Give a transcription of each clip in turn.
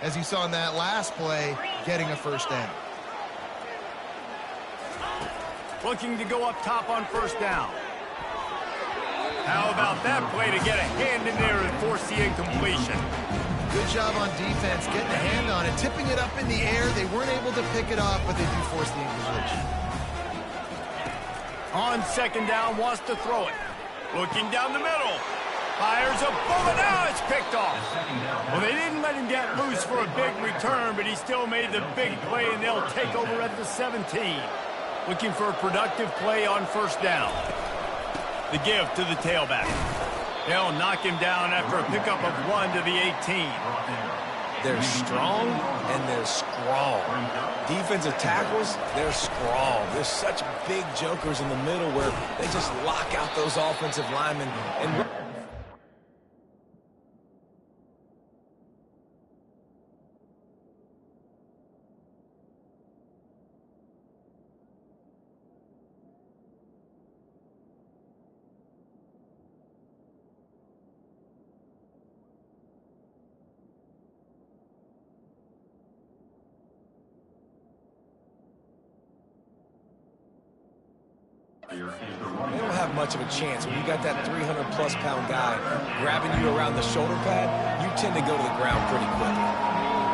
as you saw in that last play, getting a first down. Looking to go up top on first down. How about that play to get a hand in there and force the incompletion? Good job on defense, getting a hand on it, tipping it up in the air. They weren't able to pick it off, but they do force the incompletion. On second down, wants to throw it. Looking down the middle. Fires a bullet. Now it's picked off. Well, they didn't let him get loose for a big return, but he still made the big play, and they'll take over at the 17. Looking for a productive play on first down. The give to the tailback. They'll knock him down after a pickup of 1 to the 18. They're strong and they're scrawl. Defensive tackles, they're scrawl. There's such big jokers in the middle where they just lock out those offensive linemen. And they don't have much of a chance. When you got that 300-plus pound guy grabbing you around the shoulder pad, you tend to go to the ground pretty quickly.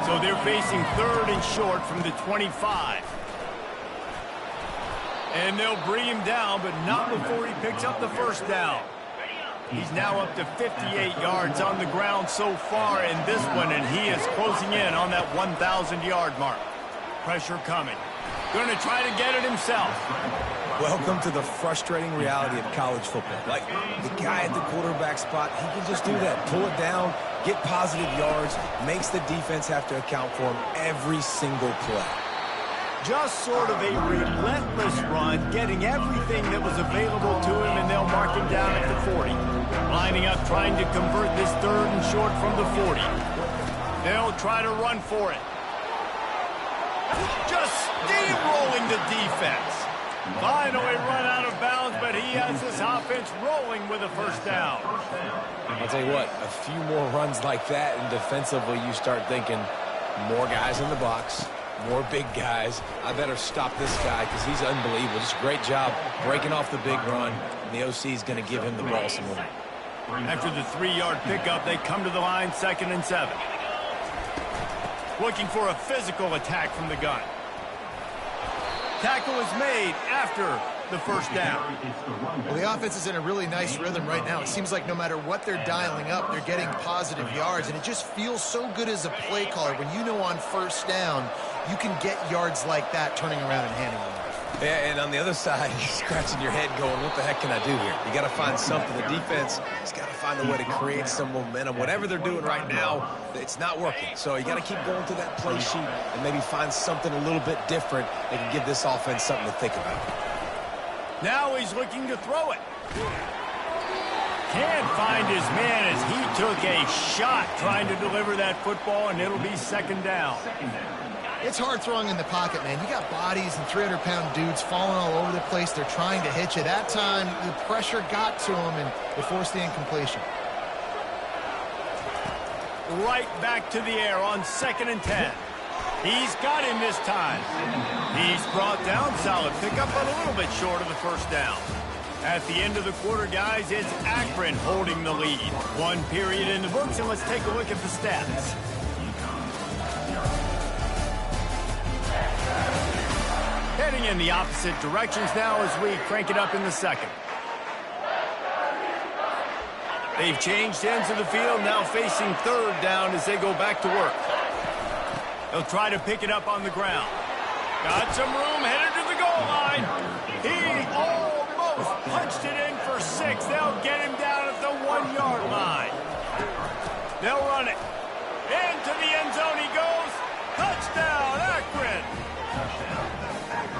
So they're facing 3rd and short from the 25. And they'll bring him down, but not before he picks up the first down. He's now up to 58 yards on the ground so far in this one, and he is closing in on that 1,000-yard mark. Pressure coming. Going to try to get it himself. Welcome to the frustrating reality of college football. Like, the guy at the quarterback spot, he can just do that. Pull it down, get positive yards, makes the defense have to account for him every single play. Just sort of a relentless run, getting everything that was available to him, and they'll mark him down at the 40. Lining up, trying to convert this 3rd and short from the 40. They'll try to run for it. Just steamrolling the defense. Finally run out of bounds, but he has this offense rolling with a first down. I'll tell you what, a few more runs like that, and defensively you start thinking more guys in the box, more big guys. I better stop this guy because he's unbelievable. Just a great job breaking off the big run, and the OC is going to give him the ball some more. After the 3-yard pickup, they come to the line, 2nd and 7. Looking for a physical attack from the gun. Tackle is made after the first down. Well, the offense is in a really nice rhythm right now. It seems like no matter what they're dialing up, they're getting positive yards, and it just feels so good as a play caller when you know on first down you can get yards like that turning around and handing them off. Yeah, and on the other side, you're scratching your head going, what the heck can I do here? You got to find something. The defense has got to find a way to create some momentum. Whatever they're doing right now, it's not working. So you got to keep going through that play sheet and maybe find something a little bit different that can give this offense something to think about. Now he's looking to throw it. Can't find his man as he took a shot trying to deliver that football, and it'll be 2nd down. It's hard throwing in the pocket, man. You got bodies and 300-pound dudes falling all over the place. They're trying to hit you. That time, the pressure got to him, and it forced the incompletion. Right back to the air on 2nd and 10. He's got him this time. He's brought down. Solid pickup, but a little bit short of the first down. At the end of the quarter, guys, it's Akron holding the lead. 1 period in the books, and let's take a look at the stats. Heading in the opposite directions now as we crank it up in the 2nd. They've changed ends of the field, now facing 3rd down as they go back to work. They'll try to pick it up on the ground. Got some room, headed to the goal line. He almost punched it in for 6. They'll get him down at the 1-yard line. They'll run it. Into the end zone he goes. Touchdown, Akron.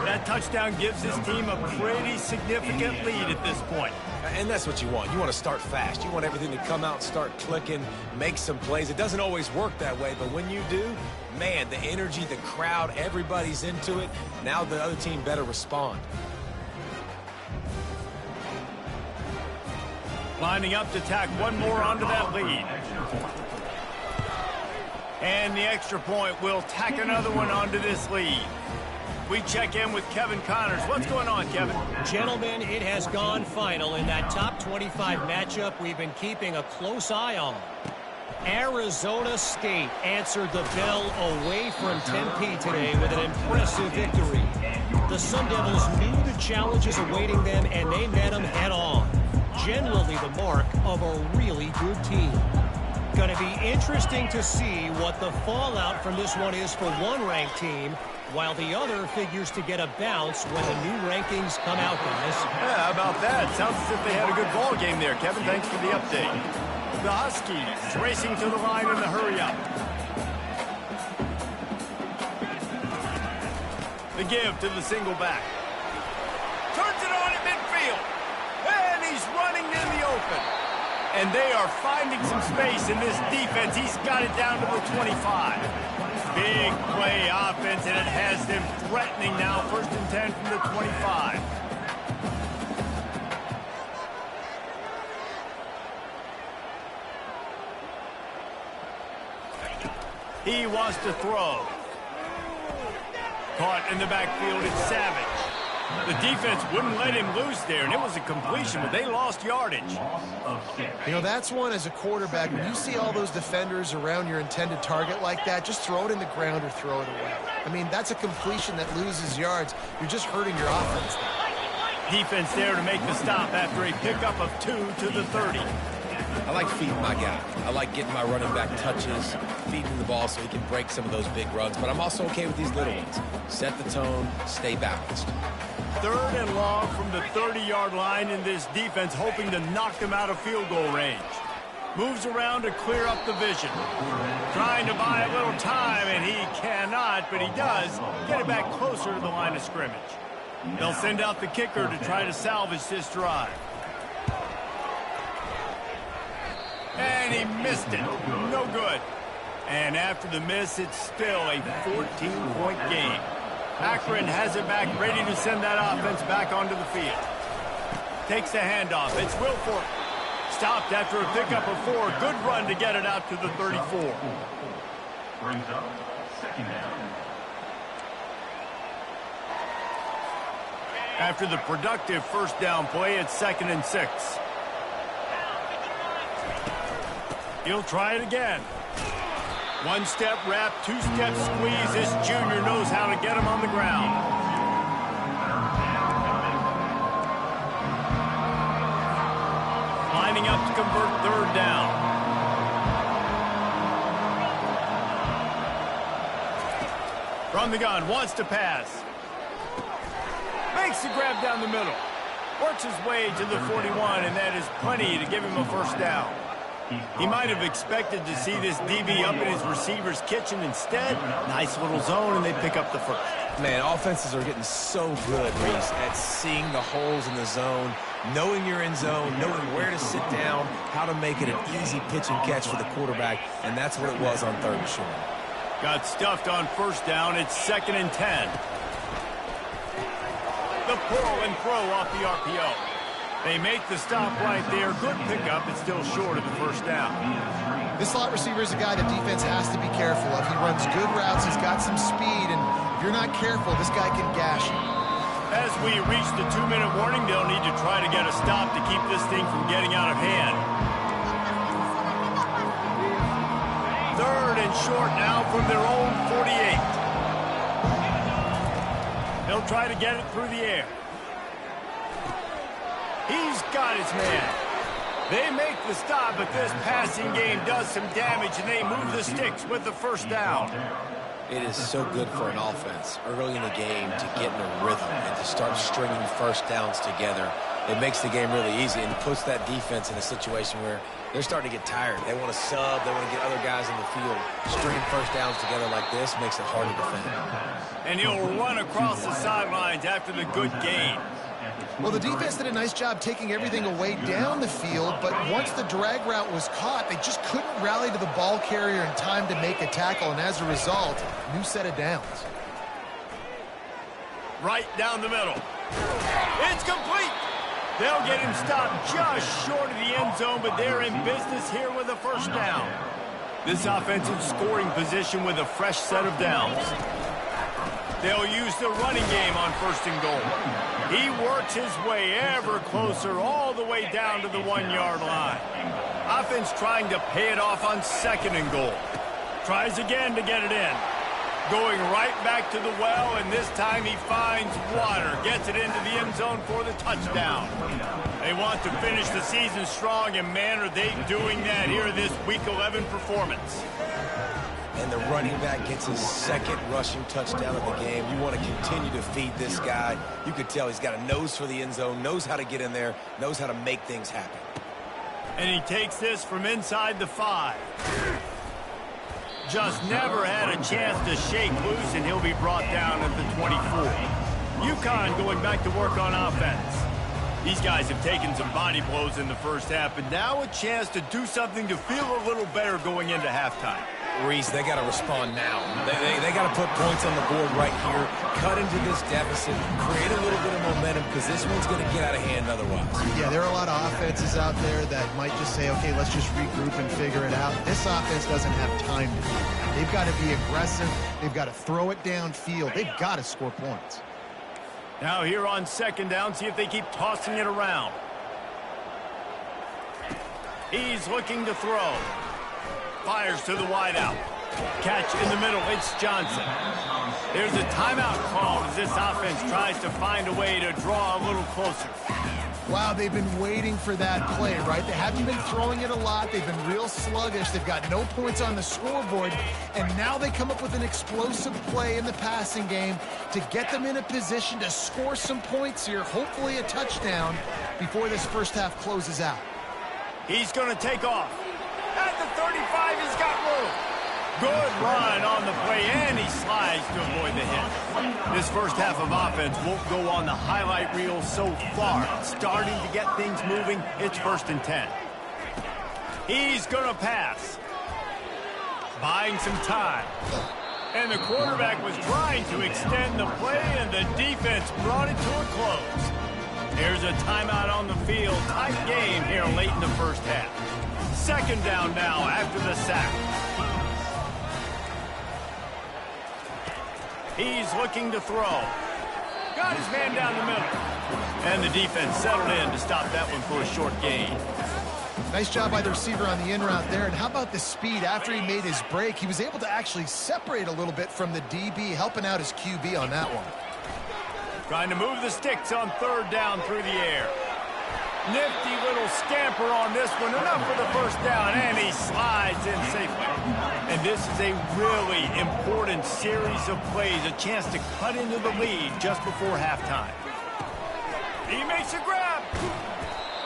That touchdown gives his team a pretty significant lead at this point. And that's what you want. You want to start fast. You want everything to come out and start clicking, make some plays. It doesn't always work that way, but when you do, man, the energy, the crowd, everybody's into it. Now the other team better respond. Lining up to tack one more onto that lead. And the extra point will tack another one onto this lead. We check in with Kevin Connors. What's going on, Kevin? Gentlemen, it has gone final in that top 25 matchup we've been keeping a close eye on. Arizona State answered the bell away from Tempe today with an impressive victory. The Sun Devils knew the challenges awaiting them, and they met them head-on. Generally the mark of a really good team. Going to be interesting to see what the fallout from this one is for one ranked team, while the other figures to get a bounce when the new rankings come out, guys. Yeah, how about that? Sounds as if they had a good ball game there, Kevin. Thanks for the update. The Huskies racing to the line in the hurry-up. The give to the single back. Turns it on at midfield. And he's running in the open. And they are finding some space in this defense. He's got it down to the 25. Big play offense, and it has them threatening now. 1st and 10 from the 25. He wants to throw. Caught in the backfield, it's Savage. The defense wouldn't let him loose there, and it was a completion, but they lost yardage. You know, that's one as a quarterback. When you see all those defenders around your intended target like that, just throw it in the ground or throw it away. I mean, that's a completion that loses yards. You're just hurting your offense there. Defense there to make the stop after a pickup of 2 to the 30. I like feeding my guy. I like getting my running back touches, feeding the ball so he can break some of those big runs. But I'm also okay with these little ones. Set the tone, stay balanced. 3rd and long from the 30-yard line in this defense, hoping to knock them out of field goal range. Moves around to clear up the vision. Trying to buy a little time, and he cannot, but he does get it back closer to the line of scrimmage. They'll send out the kicker to try to salvage this drive. And he missed it. No good. And after the miss, it's still a 14-point game. Akron has it back, ready to send that offense back onto the field. Takes the handoff. It's Wilfork. Stopped after a pickup of 4. Good run to get it out to the 34. Brings up 2nd down. After the productive 1st down play, it's 2nd and 6. He'll try it again. 1-step wrap, 2-step squeeze. This junior knows how to get him on the ground. Lining up to convert 3rd down. From the gun, wants to pass. Makes the grab down the middle. Works his way to the 41, and that is plenty to give him a 1st down. He might have expected to see this DB up in his receiver's kitchen. Instead, nice little zone, and they pick up the 1st. Man, offenses are getting so good, Reese, at seeing the holes in the zone, knowing you're in zone, knowing where to sit down, how to make it an easy pitch and catch for the quarterback, and that's what it was on 3rd and short. Got stuffed on 1st down. It's 2nd and 10. The pull and throw off the RPO. They make the stop right there. Good pickup. It's still short of the 1st down. This slot receiver is a guy the defense has to be careful of. He runs good routes. He's got some speed, and if you're not careful, this guy can gash you. As we reach the 2-minute warning, they'll need to try to get a stop to keep this thing from getting out of hand. 3rd and short now from their own 48. They'll try to get it through the air. He's got his man. They make the stop, but this passing game does some damage, and they move the sticks with the 1st down. It is so good for an offense early in the game to get in a rhythm and to start stringing 1st downs together. It makes the game really easy and puts that defense in a situation where they're starting to get tired. They want to sub. They want to get other guys in the field. Stringing 1st downs together like this makes it hard to defend. And he'll run across the sidelines after the good gain. Well, the defense did a nice job taking everything away down the field, but once the drag route was caught, they just couldn't rally to the ball carrier in time to make a tackle, and as a result, new set of downs. Right down the middle. It's complete. They'll get him stopped just short of the end zone, but they're in business here with a 1st down. This offensive scoring position with a fresh set of downs. They'll use the running game on 1st and goal. He works his way ever closer all the way down to the 1-yard line. Offense trying to pay it off on 2nd and goal. Tries again to get it in. Going right back to the well, and this time he finds water. Gets it into the end zone for the touchdown. They want to finish the season strong, and man, are they doing that here this Week 11 performance. And the running back gets his 2nd rushing touchdown of the game. You want to continue to feed this guy. You could tell he's got a nose for the end zone, knows how to get in there, knows how to make things happen. And he takes this from inside the 5. Just never had a chance to shake loose, and he'll be brought down at the 24. UConn going back to work on offense. These guys have taken some body blows in the first half, but now a chance to do something to feel a little better going into halftime. Reese, they got to respond now. They got to put points on the board right here, cut into this deficit, create a little bit of momentum, because this one's going to get out of hand otherwise. Yeah, there are a lot of offenses out there that might just say, okay, let's just regroup and figure it out. This offense doesn't have time to do that. They've got to be aggressive. They've got to throw it downfield. They've got to score points. Now here on 2nd down, see if they keep tossing it around. He's looking to throw. Fires to the wideout. Catch in the middle. It's Johnson. There's a timeout called as this offense tries to find a way to draw a little closer. Wow, they've been waiting for that play, right? They haven't been throwing it a lot. They've been real sluggish. They've got no points on the scoreboard. And now they come up with an explosive play in the passing game to get them in a position to score some points here, hopefully a touchdown, before this first half closes out. He's going to take off. At the 35, he's got room. Good run on the play, and he slides to avoid the hit. This first half of offense won't go on the highlight reel so far. Starting to get things moving. It's 1st and 10. He's going to pass. Buying some time. And the quarterback was trying to extend the play, and the defense brought it to a close. There's a timeout on the field. Tight game here late in the first half. 2nd down now after the sack. He's looking to throw. Got his man down the middle. And the defense settled in to stop that one for a short gain. Nice job by the receiver on the in route there. And how about the speed after he made his break? He was able to actually separate a little bit from the DB, helping out his QB on that one. Trying to move the sticks on 3rd down through the air. Nifty little scamper on this one. Enough for the 1st down, and he slides in safely. And this is a really important series of plays, a chance to cut into the lead just before halftime. He makes a grab.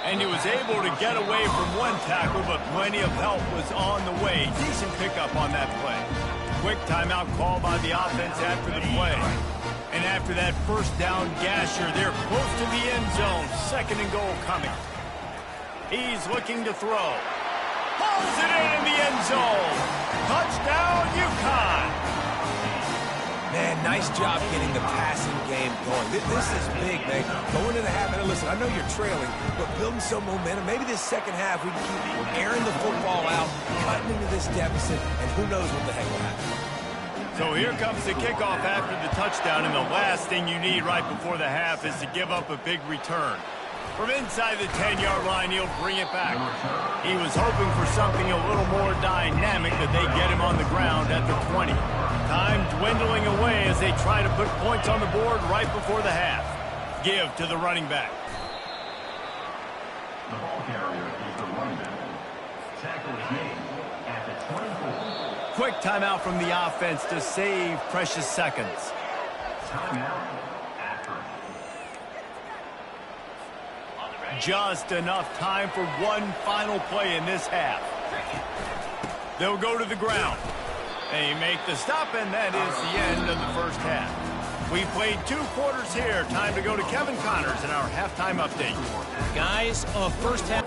And he was able to get away from one tackle, but plenty of help was on the way. Decent pickup on that play. Quick timeout call by the offense after the play. And after that 1st down gasher, they're close to the end zone. 2nd and goal coming. He's looking to throw. Pulls it in the end zone. Touchdown, UConn. Man, nice job getting the passing game going. This is big, man. Going into the half, and listen, I know you're trailing, but building some momentum. Maybe this 2nd half, we can keep airing the football out, cutting into this deficit, and who knows what the heck will happen. So here comes the kickoff after the touchdown, and the last thing you need right before the half is to give up a big return. From inside the 10-yard line, he'll bring it back. He was hoping for something a little more dynamic, that they get him on the ground at the 20. Time dwindling away as they try to put points on the board right before the half. Give to the running back. The ball carrier is the running back. Tackle is made at the 24. Quick timeout from the offense to save precious seconds. Timeout after. Just enough time for one final play in this half. They'll go to the ground. They make the stop, and that is the end of the first half. We played 2 quarters here. Time to go to Kevin Connors in our halftime update. Guys, first half.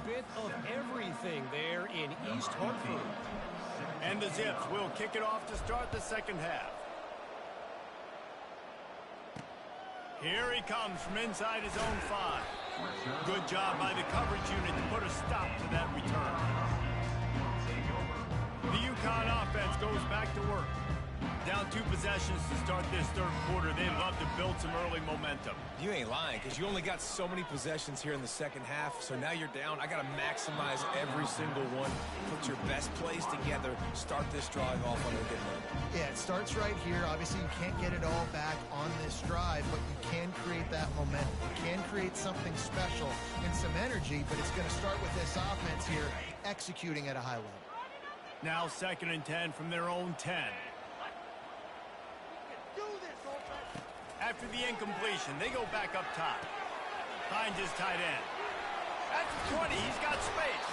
bit of everything there in East Hartford. And the Zips will kick it off to start the second half. Here he comes from inside his own 5. Good job by the coverage unit to put a stop to that return. The UConn offense goes back to work. Down 2 possessions to start this third quarter. They'd love to build some early momentum. You ain't lying, because you only got so many possessions here in the second half, so now you're down. I got to maximize every single one. Put your best plays together. Start this drive off on a good note. Yeah, it starts right here. Obviously, you can't get it all back on this drive, but you can create that momentum. You can create something special and some energy, but it's going to start with this offense here executing at a high level. Now 2nd and 10 from their own 10. After the incompletion, they go back up top. Finds his tight end. At the 20, he's got space.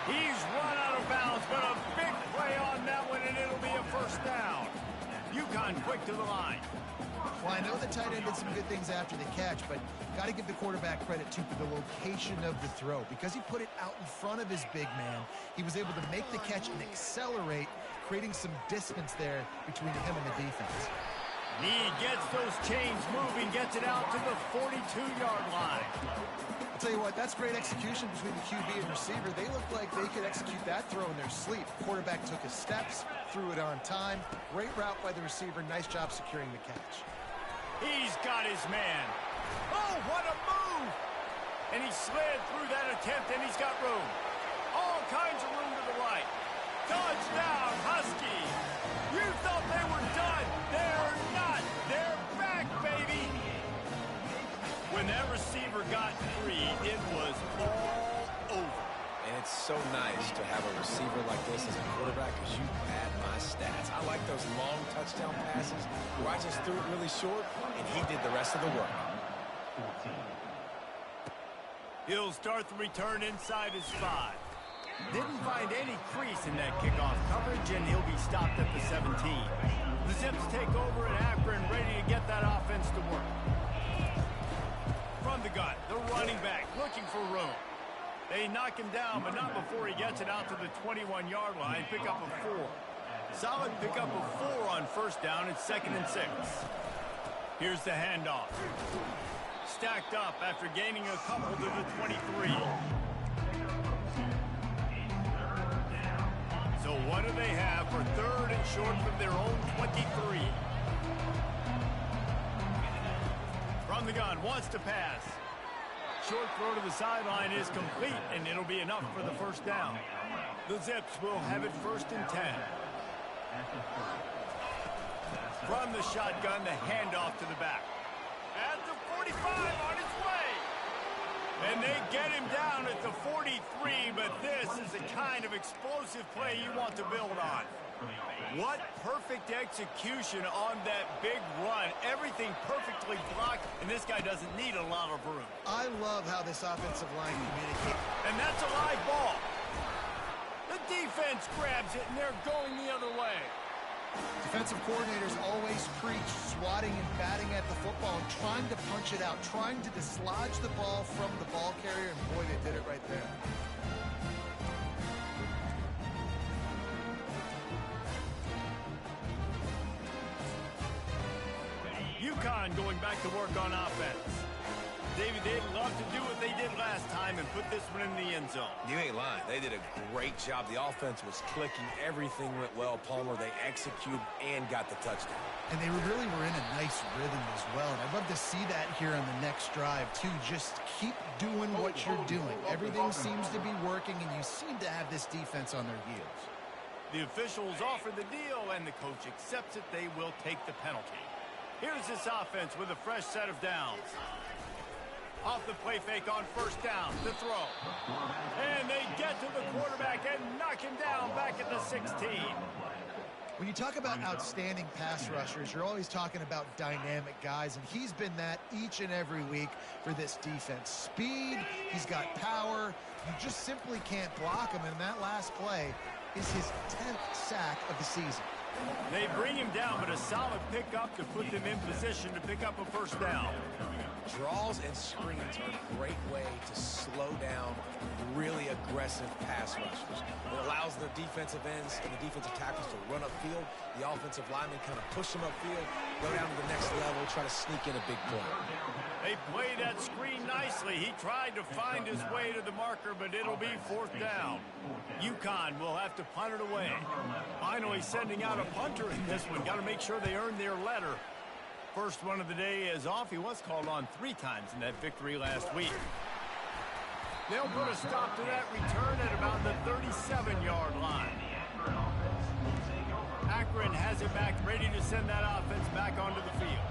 He's run out of bounds, but a big play on that one, and it'll be a first down. UConn quick to the line. Well, I know the tight end did some good things after the catch, but got to give the quarterback credit, too, for the location of the throw. Because he put it out in front of his big man, he was able to make the catch and accelerate, creating some distance there between him and the defense. He gets those chains moving, gets it out to the 42-yard line. I'll tell you what, that's great execution between the QB and receiver. They looked like they could execute that throw in their sleep. Quarterback took his steps, threw it on time. Great route by the receiver. Nice job securing the catch. He's got his man. Oh, what a move! And he slid through that attempt, and he's got room. All kinds of room to the right. Touchdown, Husky! You thought they were done. They're not. They're back, baby. When that receiver got free, it was all over. And it's so nice to have a receiver like this as a quarterback, because you pad my stats. I like those long touchdown passes where I just threw it really short, and he did the rest of the work. He'll start the return inside his 5. Didn't find any crease in that kickoff coverage, and he'll be stopped at the 17. The Zips take over at Akron, ready to get that offense to work. From the gun, the running back looking for room. They knock him down, but not before he gets it out to the 21-yard line. Pick up a 4. Solid pick up a 4 on first down. It's 2nd and 6. Here's the handoff. Stacked up after gaining a couple to the 23. So what do they have for 3rd and short from their own 23? From the gun, wants to pass. Short throw to the sideline is complete, and it'll be enough for the first down. The Zips will have it 1st and 10. From the shotgun, the handoff to the back. At the 45, on his way. And they get him down at the 43, but this is the kind of explosive play you want to build on. What perfect execution on that big run. Everything perfectly blocked, and this guy doesn't need a lot of room. I love how this offensive line communicates. And that's a live ball. The defense grabs it, and they're going the other way. Defensive coordinators always preach swatting and batting at the football and trying to punch it out, trying to dislodge the ball from the ball carrier, and boy, they did it right there. UConn going back to work on offense. David, they'd love to do what they did last time and put this one in the end zone. You ain't lying. They did a great job. The offense was clicking. Everything went well. Palmer, they executed and got the touchdown. And they really were in a nice rhythm as well. And I'd love to see that here on the next drive, too. Just keep doing what you're doing. Everything seems to be working, and you seem to have this defense on their heels. The officials offer the deal, and the coach accepts it. They will take the penalty. Here's this offense with a fresh set of downs. Off the play fake on first down, the throw. And they get to the quarterback and knock him down back at the 16. When you talk about outstanding pass rushers, you're always talking about dynamic guys, and he's been that each and every week for this defense. Speed, he's got power. You just simply can't block him, and that last play is his 10th sack of the season. They bring him down, but a solid pickup to put them in position to pick up a first down. Draws and screens are a great way to slow down really aggressive pass rush, which allows the defensive ends and the defensive tackles to run upfield. The offensive linemen kind of push them upfield, go down to the next level, try to sneak in a big play. They played that screen nicely. He tried to find his way to the marker, but it'll be 4th down. UConn will have to punt it away. Finally sending out a punter in this one. Got to make sure they earn their letter. First one of the day is off. He was called on 3 times in that victory last week. They'll put a stop to that return at about the 37-yard line. Akron has it back, ready to send that offense back onto the field.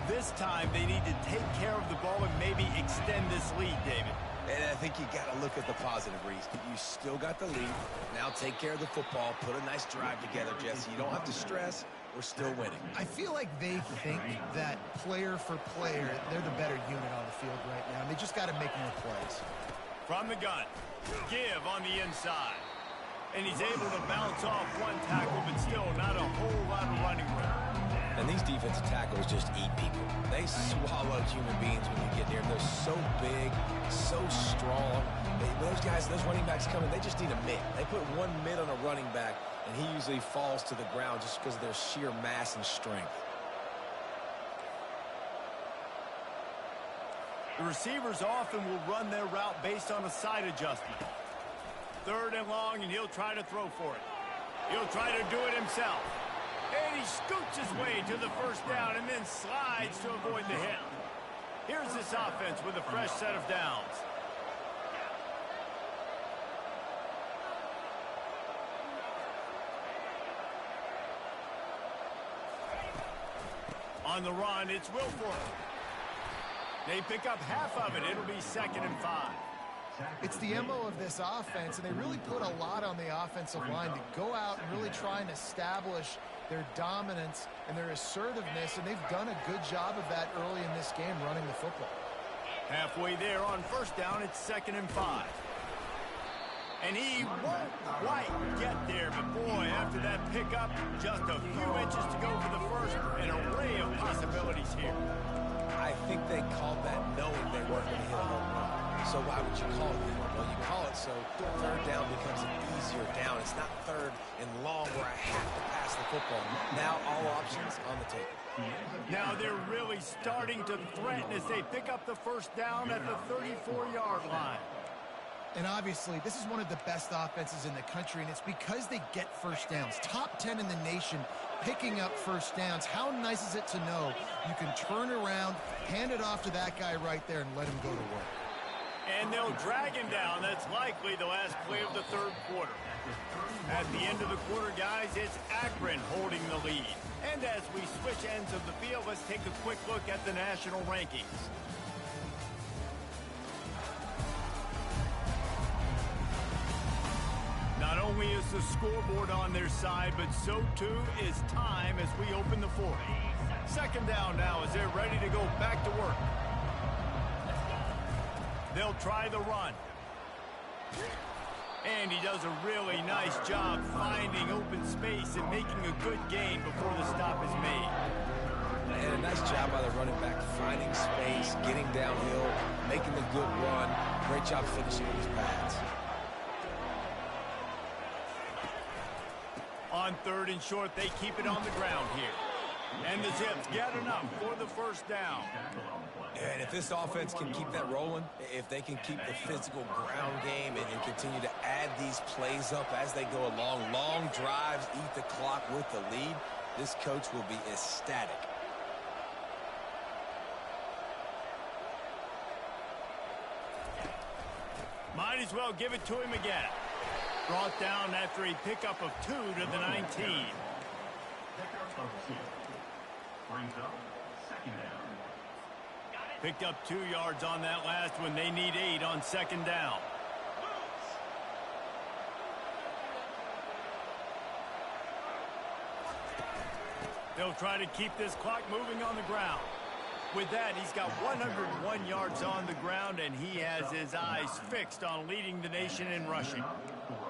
This time they need to take care of the ball and maybe extend this lead, David. And I think you got to look at the positive, Reese. You still got the lead. Now take care of the football. Put a nice drive together, Jesse. You don't have to stress. We're still winning. I feel like they think that player for player, they're the better unit on the field right now. And they just got to make more plays. From the gun, give on the inside. And he's able to bounce off one tackle, but still not a whole lot of running room. And these defensive tackles just eat people. They swallow human beings when you get near them. They're so big, so strong. Those guys, those running backs coming, they just need a mitt. They put one mitt on a running back, and he usually falls to the ground just because of their sheer mass and strength. The receivers often will run their route based on a side adjustment. 3rd and long, and he'll try to throw for it. He'll try to do it himself. And he scoots his way to the 1st down and then slides to avoid the hit. Here's this offense with a fresh set of downs. On the run, it's Wilfork. They pick up half of it. It'll be 2nd and 5. It's the MO of this offense, and they really put a lot on the offensive line to go out and really try and establish their dominance and their assertiveness, and they've done a good job of that early in this game running the football. Halfway there on 1st down, it's 2nd and 5. And he won't quite get there, but boy, after that pickup, just a few inches to go for the first. An array of possibilities here. I think they called that knowing they weren't going to hit a home run. So why would you call it that? Well, you call it so 3rd down becomes an easier down. It's not 3rd and long where I have to pass the football. Now all options on the table. Now they're really starting to threaten as they pick up the 1st down at the 34-yard line. And obviously, this is one of the best offenses in the country, and it's because they get 1st downs. Top 10 in the nation picking up 1st downs. How nice is it to know you can turn around, hand it off to that guy right there, and let him go to work. And they'll drag him down. That's likely the last play of the 3rd quarter. At the end of the quarter, guys, it's Akron holding the lead. And as we switch ends of the field, let's take a quick look at the national rankings. Not only is the scoreboard on their side, but so too is time as we open the 4th. 2nd down now as they're ready to go back to work. They'll try the run. And he does a really nice job finding open space and making a good gain before the stop is made. And a nice job by the running back, finding space, getting downhill, making a good run. Great job finishing with his pads. On 3rd and short, they keep it on the ground here. And the Zips get enough for the 1st down. And if this offense can keep that rolling, if they can keep the physical ground game and continue to add these plays up as they go along, long drives, eat the clock with the lead, this coach will be ecstatic. Might as well give it to him again. Brought down after a pickup of 2 to the 19. Brings up 2nd down. Picked up 2 yards on that last one. They need 8 on 2nd down. They'll try to keep this clock moving on the ground. With that, he's got 101 yards on the ground, and he has his eyes fixed on leading the nation in rushing.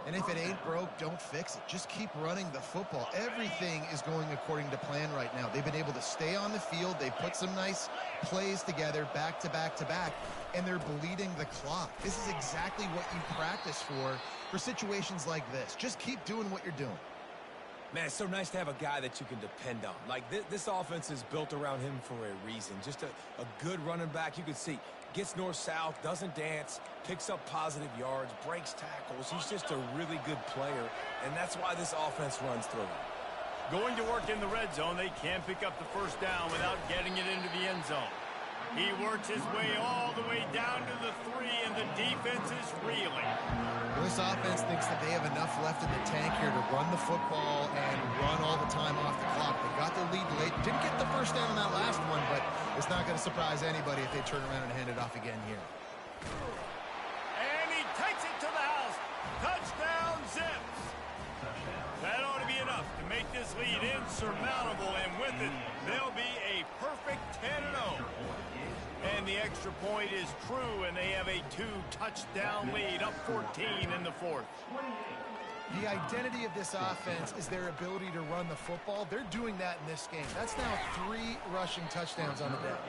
And if it ain't broke, don't fix it. Just keep running the football. Everything is going according to plan right now. They've been able to stay on the field. They put some nice plays together, back to back to back, and they're bleeding the clock. This is exactly what you practice for situations like this. Just keep doing what you're doing. Man, it's so nice to have a guy that you can depend on. Like, this offense is built around him for a reason. Just a good running back. You can see, gets north-south, doesn't dance, picks up positive yards, breaks tackles. He's just a really good player, and that's why this offense runs through him. Going to work in the red zone, they can't pick up the first down without getting it into the end zone. He works his way all the way down to the 3, and the defense is reeling. This offense thinks that they have enough left in the tank here to run the football and run all the time off the clock. They got their lead late. Didn't get the first down on that last one, but it's not going to surprise anybody if they turn around and hand it off again here. And he takes it to the house. Touchdown, Zips. That ought to be enough to make this lead insurmountable, and with it, they'll be a perfect 10-0. And the extra point is true, and they have a 2-touchdown lead, up 14 in the fourth. The identity of this offense is their ability to run the football. They're doing that in this game. That's now 3 rushing touchdowns on the day.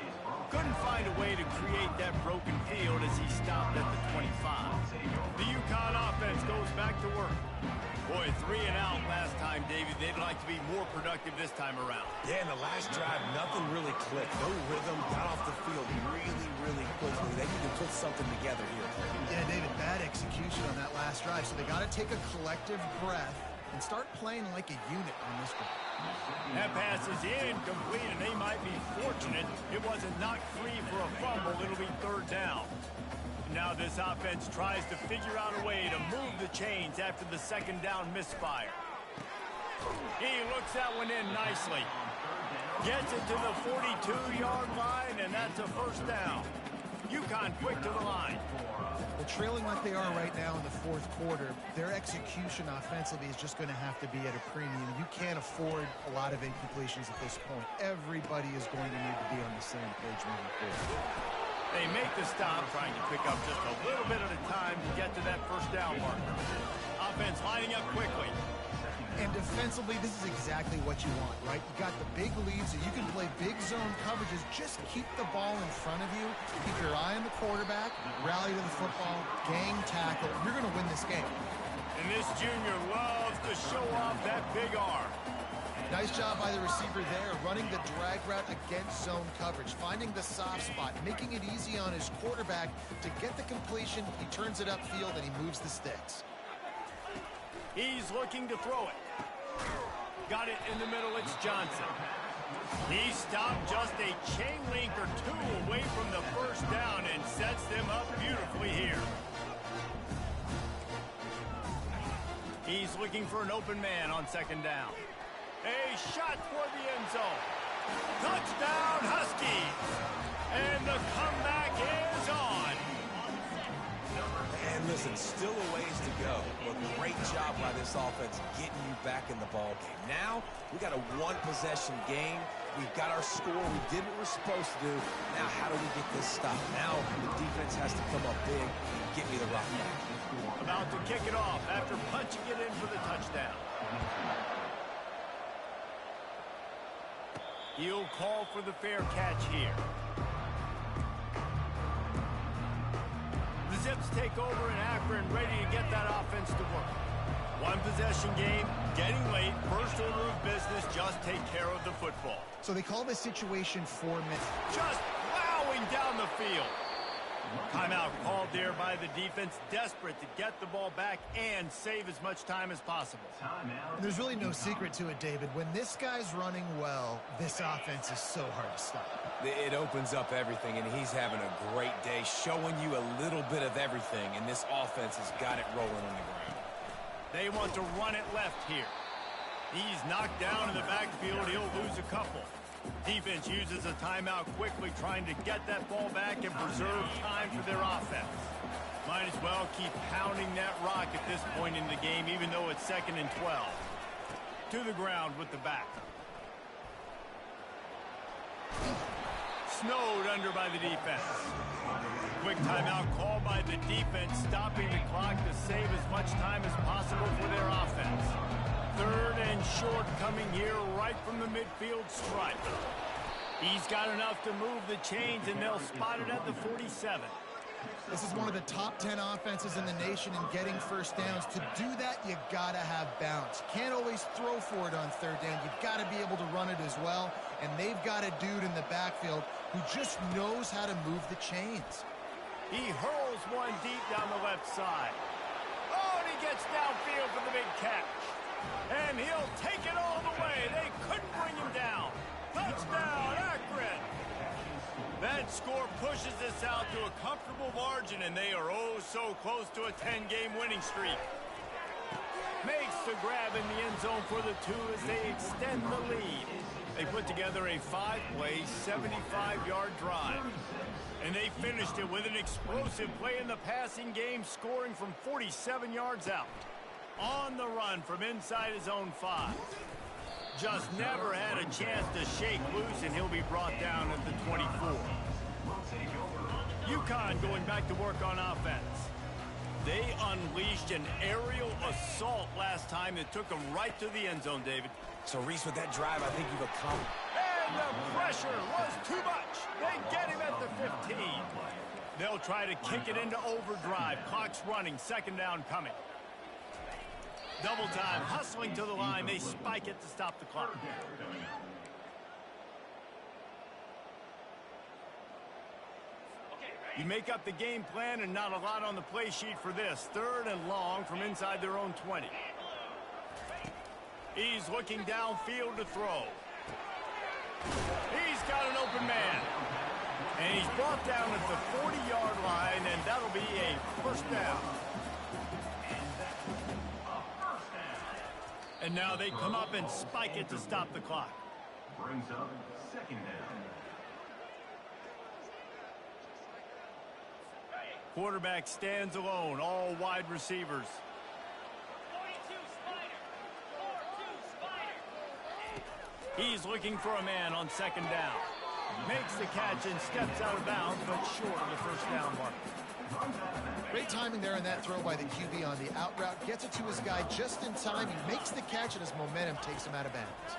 Couldn't find a way to create that broken field as he stopped at the 25. The UConn offense goes back to work. Boy, 3 and out last time, David. They'd like to be more productive this time around. Yeah, in the last drive, nothing really clicked. No rhythm, got off the field really quickly. They need to put something together here. Yeah, David, bad execution on that last drive. So they got to take a collective breath and start playing like a unit on this one. That pass is incomplete, and they might be fortunate it wasn't knocked free for a fumble. It'll be 3rd down. Now this offense tries to figure out a way to move the chains after the 2nd down misfire. He looks that one in nicely. Gets it to the 42-yard line, and that's a 1st down. UConn quick to the line. Well, trailing like they are right now in the 4th quarter, their execution offensively is just going to have to be at a premium. You can't afford a lot of incompletions at this point. Everybody is going to need to be on the same page moving forward. They make the stop, trying to pick up just a little bit at a time to get to that 1st down marker. Offense lining up quickly. And defensively, this is exactly what you want, right? You got the big leads, so you can play big zone coverages. Just keep the ball in front of you. Keep your eye on the quarterback. Rally to the football. Gang tackle. You're going to win this game. And this junior loves to show off that big arm. Nice job by the receiver there, running the drag route against zone coverage, finding the soft spot, making it easy on his quarterback to get the completion. He turns it upfield, and he moves the sticks. He's looking to throw it. Got it in the middle. It's Johnson. He stopped just a chain link or 2 away from the 1st down and sets them up beautifully here. He's looking for an open man on 2nd down. A shot toward the end zone. Touchdown, Huskies. And the comeback is on. And listen, still a ways to go, but great job by this offense getting you back in the ball game. Now, we got a 1-possession game. We've got our score. We did what we're supposed to do. Now, how do we get this stopped? Now, the defense has to come up big and get me the rock back. About to kick it off after punching it in for the touchdown. He'll call for the fair catch here. The Zips take over in Akron, ready to get that offense to work. 1-possession game, getting late, first order of business, just take care of the football. So they call this situation 4 minutes. Just plowing down the field. Timeout called there by the defense, desperate to get the ball back and save as much time as possible. And there's really no secret to it, David. When this guy's running well, this offense is so hard to stop. It opens up everything, and he's having a great day, showing you a little bit of everything, and this offense has got it rolling on the ground. They want to run it left here. He's knocked down in the backfield. He'll lose a couple. Defense uses a timeout quickly, trying to get that ball back and preserve time for their offense. Might as well keep pounding that rock at this point in the game, even though it's 2nd and 12. To the ground with the back. snowed under by the defense. Quick timeout called by the defense, stopping the clock to save as much time as possible for their offense. 3rd and short coming here right from the midfield stripe. He's got enough to move the chains, and they'll spot it at the 47. This is one of the top 10 offenses in the nation in getting first downs. To do that, you gotta have bounce. You can't always throw for it on 3rd down. You've got to be able to run it as well, and they've got a dude in the backfield who just knows how to move the chains. He hurls one deep down the left side. Oh, and he gets downfield for the big catch. And he'll take it all the way. They couldn't bring him down. Touchdown, Akron. That score pushes us out to a comfortable margin, and they are oh so close to a 10-game winning streak. Makes the grab in the end zone for the 2 as they extend the lead. They put together a 5-play, 75-yard drive. And they finished it with an explosive play in the passing game, scoring from 47 yards out. On the run from inside his own 5. Just never had a chance to shake loose, and he'll be brought down at the 24. UConn going back to work on offense. They unleashed an aerial assault last time that took them right to the end zone, David. So, Reese, with that drive, I think you've accomplished. And the pressure was too much. They get him at the 15. They'll try to kick it into overdrive. Clock's running. 2nd down coming. Double time, hustling to the line. They spike it to stop the clock. You make up the game plan, and not a lot on the play sheet for this. 3rd and long from inside their own 20. He's looking downfield to throw. He's got an open man. And he's brought down at the 40-yard line, and that'll be a 1st down. And now they come up and spike it to stop the clock. Brings up 2nd down. Quarterback stands alone, all wide receivers. 42 Spider. 4-2 Spider. He's looking for a man on 2nd down. Makes the catch and steps out of bounds, but short of the 1st down mark. Great timing there on that throw by the QB on the out route. Gets it to his guy just in time. He makes the catch, and his momentum takes him out of bounds.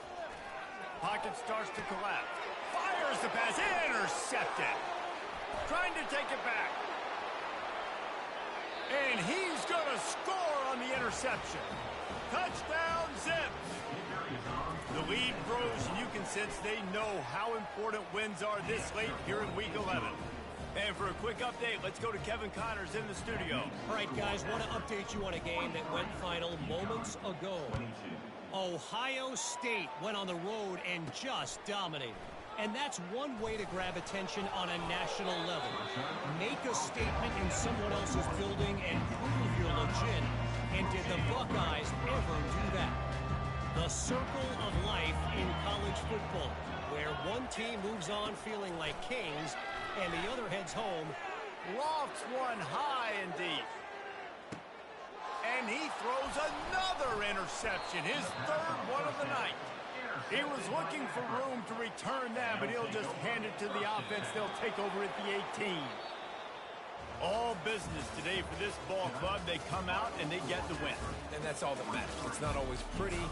Pocket starts to collapse. Fires the pass. Intercepted. Trying to take it back. And he's going to score on the interception. Touchdown, Zips. The lead grows, and you can sense they know how important wins are this late here in Week 11. And for a quick update, let's go to Kevin Connors in the studio. All right, guys, want to update you on a game that went final moments ago. Ohio State went on the road and just dominated. And that's one way to grab attention on a national level. Make a statement in someone else's building and prove you're legit. And did the Buckeyes ever do that? The circle of life in college football, where one team moves on feeling like kings and the other heads home. Lofts one high and deep. And he throws another interception, his 3rd one of the night. He was looking for room to return that, but he'll just hand it to the offense. They'll take over at the 18. All business today for this ball club. They come out and they get the win. And that's all that matters. It's not always pretty.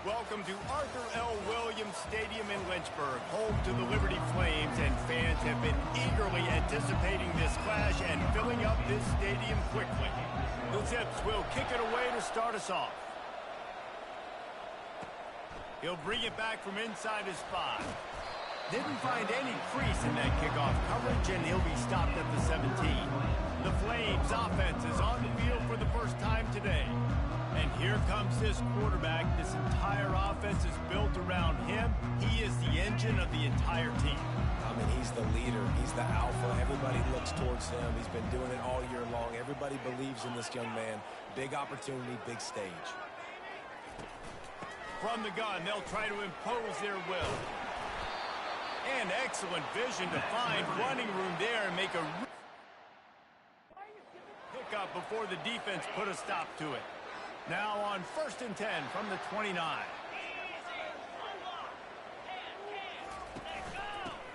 Welcome to Arthur L. Williams Stadium in Lynchburg, home to the Liberty Flames, and fans have been eagerly anticipating this clash and filling up this stadium quickly. The Zips will kick it away to start us off. He'll bring it back from inside his 5. Didn't find any crease in that kickoff coverage, and he'll be stopped at the 17. The Flames offense is on the field for the first time today. And here comes this quarterback. This entire offense is built around him. He is the engine of the entire team. I mean, he's the leader. He's the alpha. Everybody looks towards him. He's been doing it all year long. Everybody believes in this young man. Big opportunity, big stage. From the gun, they'll try to impose their will. And excellent vision to find running room there and make a pickup before the defense put a stop to it. Now on 1st and 10 from the 29.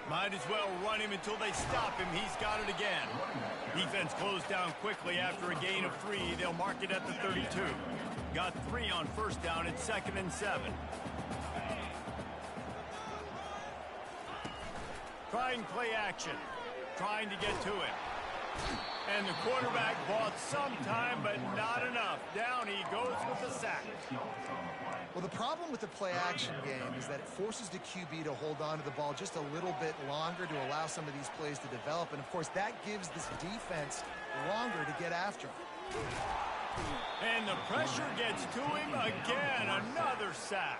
Might as well run him until they stop him. He's got it again. Defense closed down quickly after a gain of 3. They'll mark it at the 32. Got 3 on 1st down at 2nd and 7. Trying play action. Trying to get to it. And the quarterback bought some time, but not enough. Down he goes with the sack. Well, the problem with the play-action game is that it forces the QB to hold on to the ball just a little bit longer to allow some of these plays to develop. And, of course, that gives this defense longer to get after him. And the pressure gets to him again. Another sack.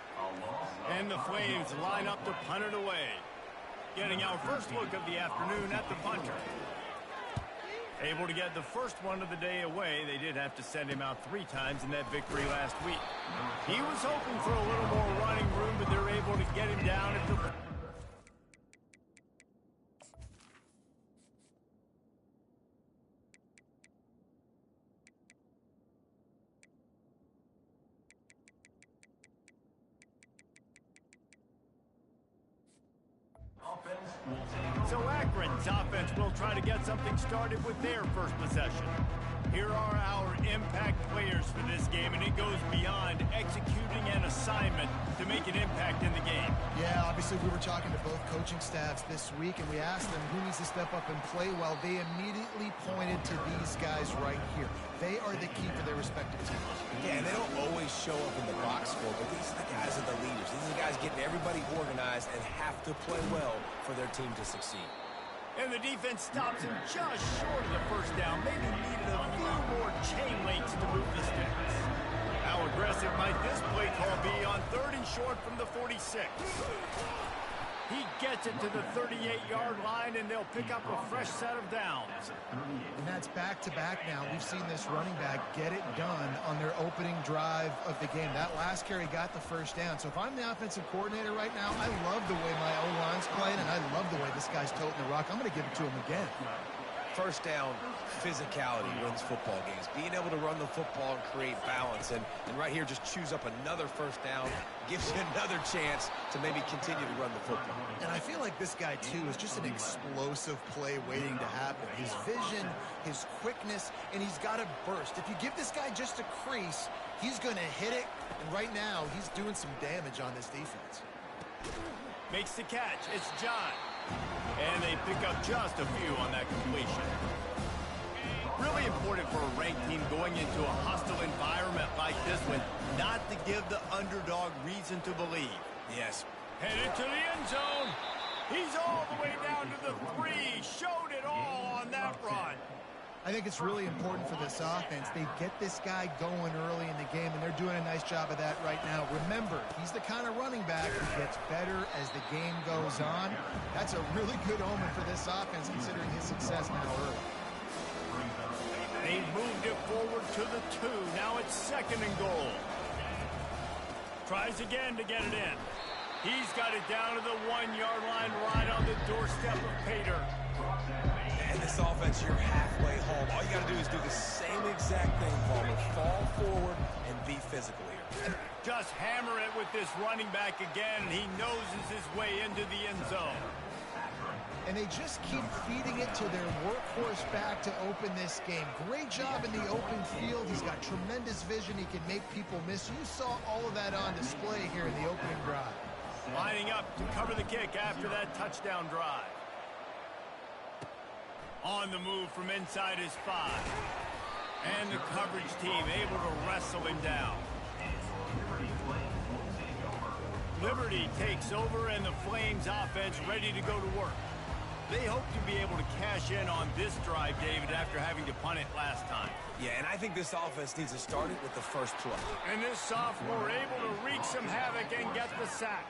And the Flames line up to punt it away. Getting our first look of the afternoon at the punter. Able to get the first one of the day away. They did have to send him out 3 times in that victory last week. He was hoping for a little more running room, but they're able to get him down at the... So Akron's offense will try to get something started with their first possession. Here are our impact players for this game, and it goes beyond executing an assignment to make an impact in the game. Yeah, obviously we were talking to both coaching staffs this week, and we asked them who needs to step up and play well. They immediately pointed to these guys right here. They are the key for their respective teams. Yeah, and they don't always show up in the box score, but these are the guys that are the leaders. These are the guys getting everybody organized and have to play well for their team to succeed. And the defense stops him just short of the first down. Maybe needed a few more chain links to move the sticks. How aggressive might this play call be on 3rd and short from the 46? He gets it to the 38-yard line, and they'll pick up a fresh set of downs. And that's back-to-back now. We've seen this running back get it done on their opening drive of the game. That last carry got the first down. So if I'm the offensive coordinator right now, I love the way my O-line's playing, and I love the way this guy's toting the rock. I'm going to give it to him again. First down, physicality wins football games. Being able to run the football and create balance. And right here, just choose up another first down. Gives you another chance to maybe continue to run the football. And I feel like this guy, too, is just an explosive play waiting to happen. His vision, his quickness, and he's got a burst. If you give this guy just a crease, he's going to hit it. And right now, he's doing some damage on this defense. Makes the catch. It's John. And they pick up just a few on that completion. Really important for a ranked team going into a hostile environment like this one, not to give the underdog reason to believe. Yes. Headed to the end zone. He's all the way down to the 3. Showed it all on that run. I think it's really important for this offense. They get this guy going early in the game, and they're doing a nice job of that right now. Remember, he's the kind of running back who gets better as the game goes on. That's a really good omen for this offense, considering his success now early. They moved it forward to the 2. Now it's 2nd and goal. Tries again to get it in. He's got it down to the 1-yard line right on the doorstep of Pater. And this offense, you're halfway home. All you got to do is do the same exact thing, Palmer. Fall forward and be physical here. Just hammer it with this running back again, and he noses his way into the end zone. and they just keep feeding it to their workhorse back to open this game. Great job in the open field. He's got tremendous vision. He can make people miss. You saw all of that on display here in the opening drive. Lining up to cover the kick after that touchdown drive. On the move from inside his 5. And the coverage team able to wrestle him down. Liberty takes over, and the Flames offense ready to go to work. They hope to be able to cash in on this drive, David, after having to punt it last time. Yeah, and I think this offense needs to start it with the first play. And this sophomore able to wreak some havoc and get the sack.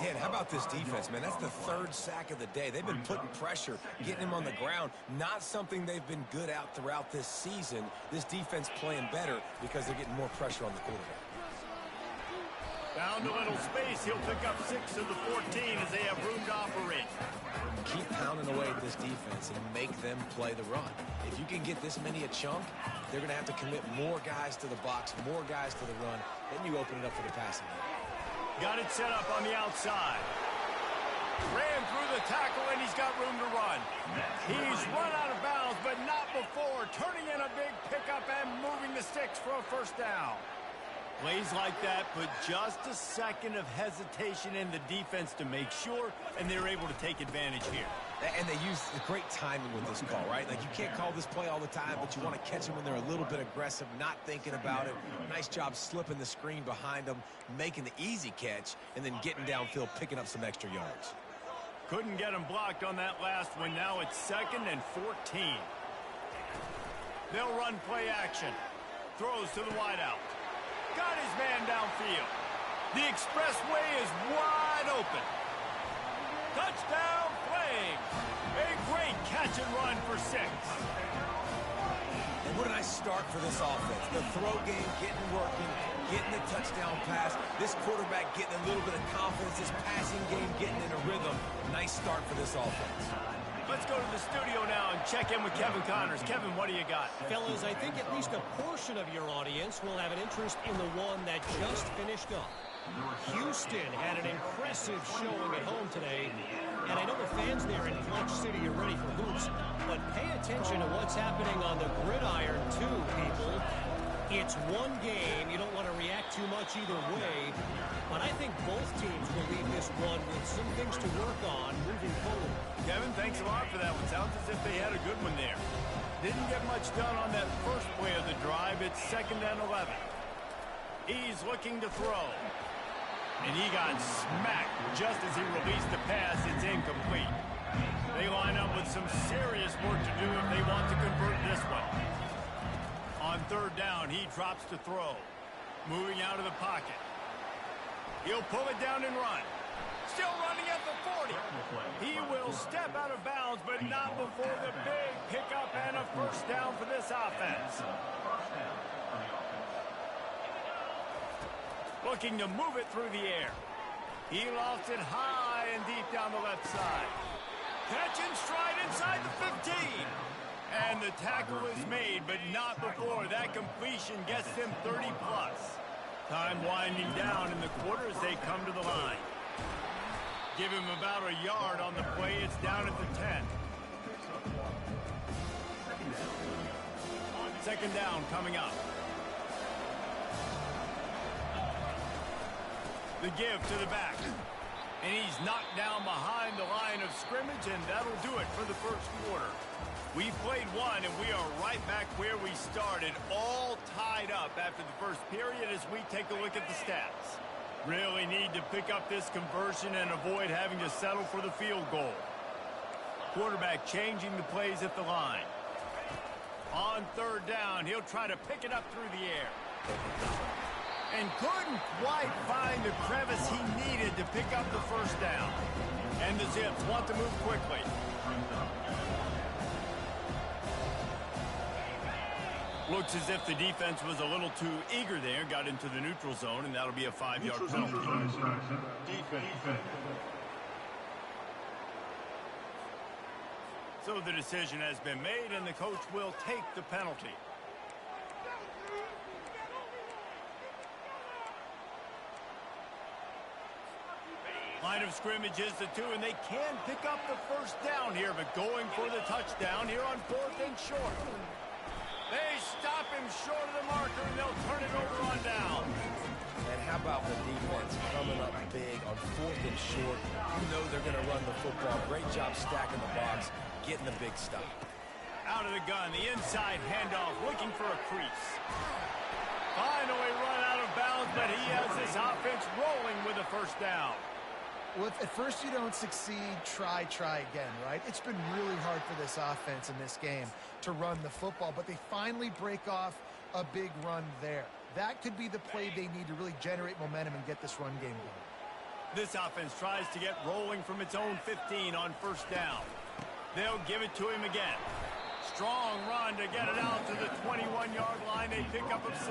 Yeah, and how about this defense, man? That's the 3rd sack of the day. They've been putting pressure, getting him on the ground. Not something they've been good at throughout this season. This defense playing better because they're getting more pressure on the quarterback. Found a little space. He'll pick up 6 of the 14 as they have room to operate. Keep pounding away at this defense and make them play the run. If you can get this many a chunk, they're going to have to commit more guys to the box, more guys to the run. Then you open it up for the passing game. Got it set up on the outside. Ran through the tackle, and he's got room to run. He's run out of bounds, but not before turning in a big pickup and moving the sticks for a first down. Plays like that, but just a second of hesitation in the defense to make sure, and they're able to take advantage here. And they use great timing with this call, right? Like, you can't call this play all the time, but you want to catch them when they're a little bit aggressive, not thinking about it. Nice job slipping the screen behind them, making the easy catch, and then getting downfield, picking up some extra yards. Couldn't get him blocked on that last one. Now it's 2nd and 14. They'll run play action. Throws to the wideout. Got his man downfield. The expressway is wide open. Touchdown, Flames. A great catch and run for 6. And what a nice start for this offense. The throw game getting working, getting the touchdown pass. This quarterback getting a little bit of confidence. This passing game getting in a rhythm. Nice start for this offense. Let's go to the studio now and check in with Kevin Connors. Kevin, what do you got? Fellas, I think at least a portion of your audience will have an interest in the one that just finished up. Houston had an impressive showing at home today, and I know the fans there in Clutch City are ready for hoops, but pay attention to what's happening on the gridiron too, people. It's one game. You don't want to react too much either way, but I think both teams will leave this one with some things to work on moving forward. Kevin, thanks a lot for that one. Sounds as if they had a good one there. Didn't get much done on that first play of the drive. It's 2nd and 11. He's looking to throw. And he got smacked just as he released the pass. It's incomplete. They line up with some serious work to do if they want to convert this one. On 3rd down, he drops to throw. Moving out of the pocket. He'll pull it down and run. Still running at the 40. He will step out of bounds, but not before the big pickup and a first down for this offense. Looking to move it through the air. He lofts it high and deep down the left side. Catch and stride inside the 15. And the tackle is made, but not before that completion gets them 30+. Time winding down in the quarter as they come to the line. Give him about a yard on the play. It's down at the 10. 2nd down coming up. The give to the back. And he's knocked down behind the line of scrimmage, and that'll do it for the first quarter. We played one, and we are right back where we started, all tied up after the first period as we take a look at the stats. Really need to pick up this conversion and avoid having to settle for the field goal. Quarterback changing the plays at the line. On 3rd down, he'll try to pick it up through the air. And couldn't quite find the crevice he needed to pick up the first down. And the Zips want to move quickly. Looks as if the defense was a little too eager there, got into the neutral zone, and that'll be a 5-yard penalty. Defense. So the decision has been made, and the coach will take the penalty. Line of scrimmage is the 2, and they can pick up the first down here, but going for the touchdown here on 4th and short. They stop him short of the marker, and they'll turn it over on down. And how about the defense coming up big on 4th and short? You know they're going to run the football. Great job stacking the box, getting the big stop. Out of the gun, the inside handoff, looking for a crease. Finally run out of bounds, but he has this offense rolling with a first down. Well, if at first you don't succeed, try again, right? It's been really hard for this offense in this game to run the football, but they finally break off a big run there. That could be the play they need to really generate momentum and get this run game going. This offense tries to get rolling from its own 15 on first down. They'll give it to him again. Strong run to get it out to the 21-yard line. They pick up of 6.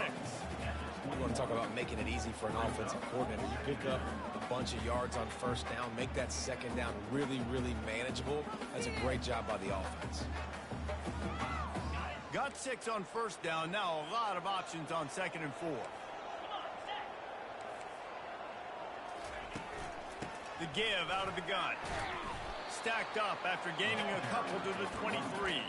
You want to talk about making it easy for an offensive coordinator. You pick up a bunch of yards on first down, make that second down really, really manageable. That's a great job by the offense. Got 6 on first down. Now a lot of options on 2nd and 4. The give out of the gun. Stacked up after gaining a couple to the 23.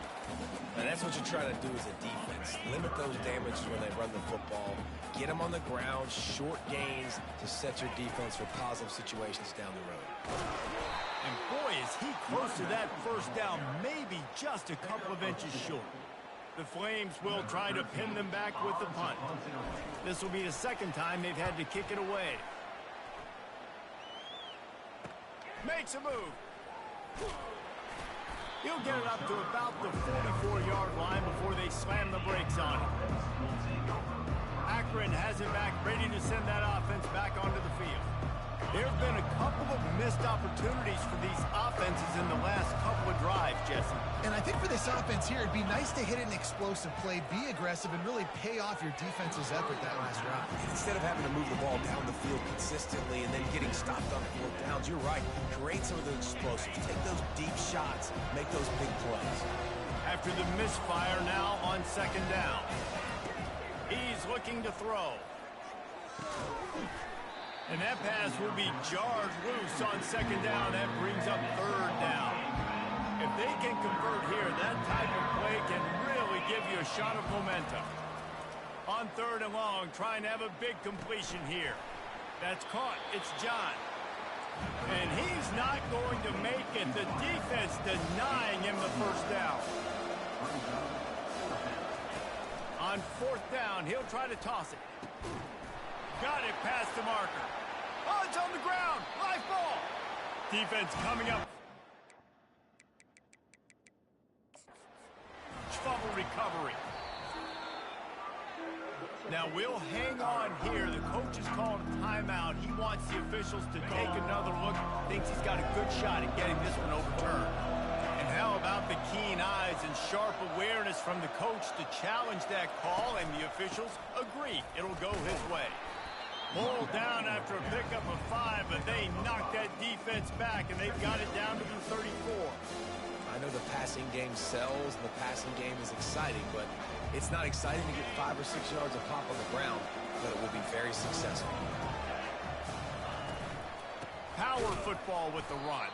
And that's what you try to do as a defense. Limit those damages when they run the football. Get them on the ground, short gains to set your defense for positive situations down the road. And boy, is he close to that first down, maybe just a couple of inches short. The Flames will try to pin them back with the punt. This will be the second time they've had to kick it away. Makes a move. He'll get it up to about the 44-yard line before they slam the brakes on him. Akron has it back, ready to send that offense back onto the field. There have been a couple of missed opportunities for these offenses in the last couple of drives, Jesse. And I think for this offense here, it'd be nice to hit an explosive play, be aggressive, and really pay off your defense's effort that last round. Instead of having to move the ball down the field consistently and then getting stopped on 4th downs, you're right. Create some of those explosives. Take those deep shots. Make those big plays. After the misfire now on 2nd down. He's looking to throw. And that pass will be jarred loose on 2nd down. That brings up 3rd down. If they can convert here, that type of play can really give you a shot of momentum. On 3rd and long, trying to have a big completion here. That's caught. It's John. And he's not going to make it. The defense denying him the first down. On 4th down, he'll try to toss it. Got it past the marker. Oh, it's on the ground. Live ball. Defense coming up. Fumble recovery. Now we'll hang on here. The coach is calling a timeout. He wants the officials to take another look. Thinks he's got a good shot at getting this one overturned. And how about the keen eyes and sharp awareness from the coach to challenge that call, and the officials agree it'll go his way. Pulled down after a pickup of 5, but they knocked that defense back, and they've got it down to the 34. I know the passing game sells, and the passing game is exciting, but it's not exciting to get 5 or 6 yards of pop on the ground, but it will be very successful. Power football with the run.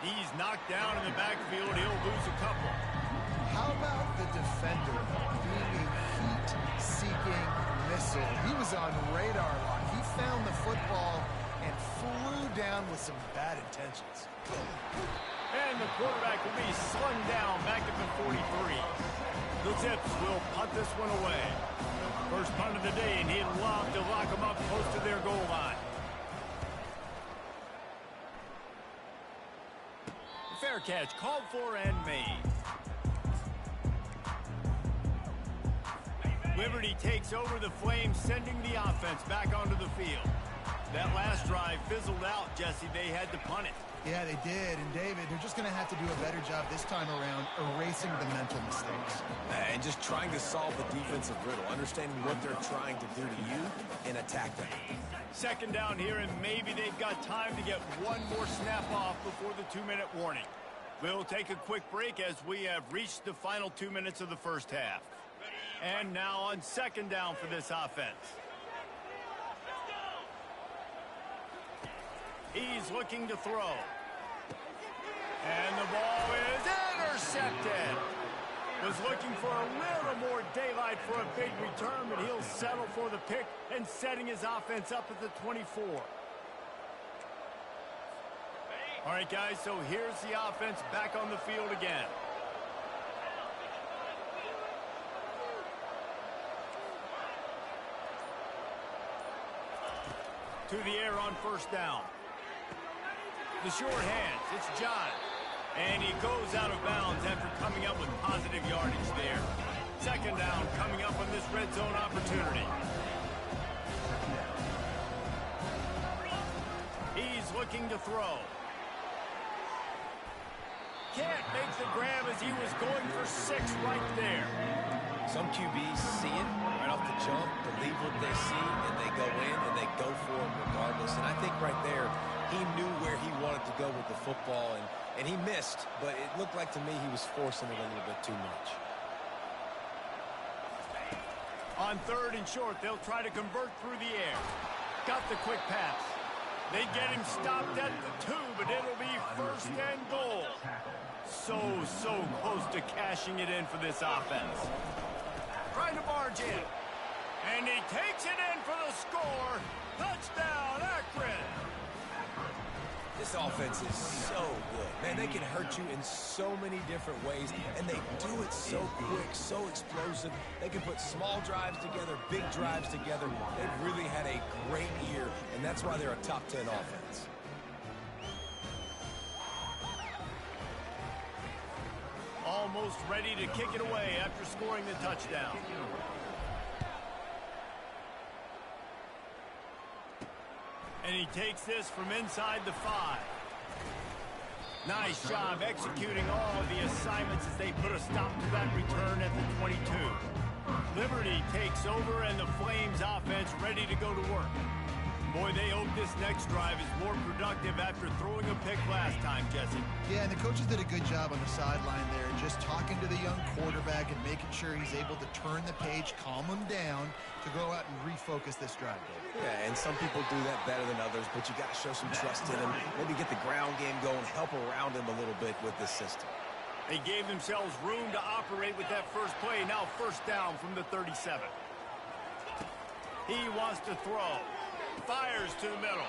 He's knocked down in the backfield. He'll lose a couple. How about the defender being a heat-seeking missile? He was on radar lock. He found the football and flew down with some bad intentions. And the quarterback will be slung down back at the 43. The Zips will punt this one away. First punt of the day, and he'd love to lock them up close to their goal line. Fair catch, called for and made. Liberty takes over the Flames, sending the offense back onto the field. That last drive fizzled out, Jesse. They had to punt it. Yeah, they did. And, David, they're just going to have to do a better job this time around erasing the mental mistakes. And just trying to solve the defensive riddle, understanding what they're trying to do to you and attack them. 2nd down here, and maybe they've got time to get one more snap off before the 2-minute warning. We'll take a quick break as we have reached the final 2 minutes of the first half. And now on 2nd down for this offense. He's looking to throw. And the ball is intercepted. Was looking for a little more daylight for a big return, but he'll settle for the pick and setting his offense up at the 24. All right, guys, so here's the offense back on the field again. To the air on first down. The short hands, it's John. And he goes out of bounds after coming up with positive yardage there. Second down coming up on this red zone opportunity. He's looking to throw. Can't make the grab as he was going for 6 right there. Some QBs see it right off the jump, believe what they see, and they go in and they go for it regardless. And I think right there, he knew where he wanted to go with the football, and he missed, but it looked like to me he was forcing it a little bit too much. On third and short, they'll try to convert through the air. Got the quick pass. They get him stopped at the 2, but it'll be first and goal. So close to cashing it in for this offense. Trying to barge in. And he takes it in for the score. Touchdown, Akron. This offense is so good. Man, they can hurt you in so many different ways, and they do it so quick, so explosive. They can put small drives together, big drives together. They've really had a great year, and that's why they're a top 10 offense. Almost ready to kick it away after scoring the touchdown. And he takes this from inside the 5. Nice job executing all of the assignments as they put a stop to that return at the 22. Liberty takes over and the Flames offense ready to go to work. Boy, they hope this next drive is more productive after throwing a pick last time, Jesse. Yeah, and the coaches did a good job on the sideline there, just talking to the young quarterback and making sure he's able to turn the page, calm him down to go out and refocus this drive. Yeah, and some people do that better than others, but you got to show some trust in him. Maybe get the ground game going, help around him a little bit with this system. They gave themselves room to operate with that first play. Now first down from the 37. He wants to throw. Fires to the middle.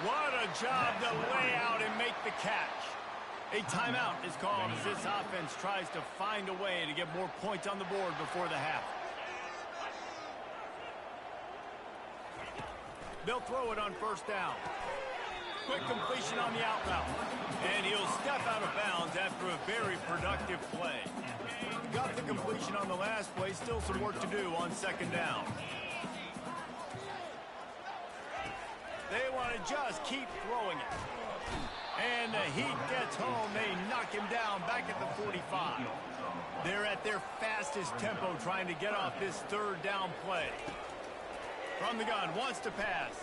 What a job to lay out and make the catch. A timeout is called as this offense tries to find a way to get more points on the board before the half. They'll throw it on first down. Quick completion on the out route. And he'll step out of bounds after a very productive play. Got the completion on the last play. Still some work to do on second down. They want to just keep throwing it. And the heat gets home. They knock him down back at the 45. They're at their fastest tempo trying to get off this third down play. From the gun, wants to pass.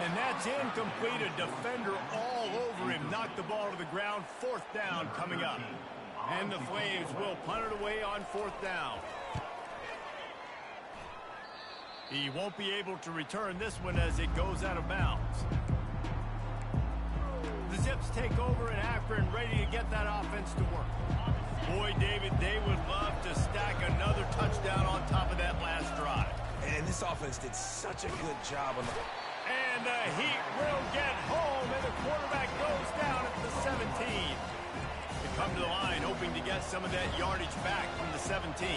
And that's incomplete. A defender all over him. Knocked the ball to the ground. Fourth down coming up. And the Flames will punt it away on fourth down. He won't be able to return this one as it goes out of bounds. The Zips take over and Akron ready to get that offense to work. Boy, David, they would love to stack another touchdown on top of that last drive. And this offense did such a good job on the... And the Heat will get home, and the quarterback goes down at the 17. They come to the line hoping to get some of that yardage back from the 17.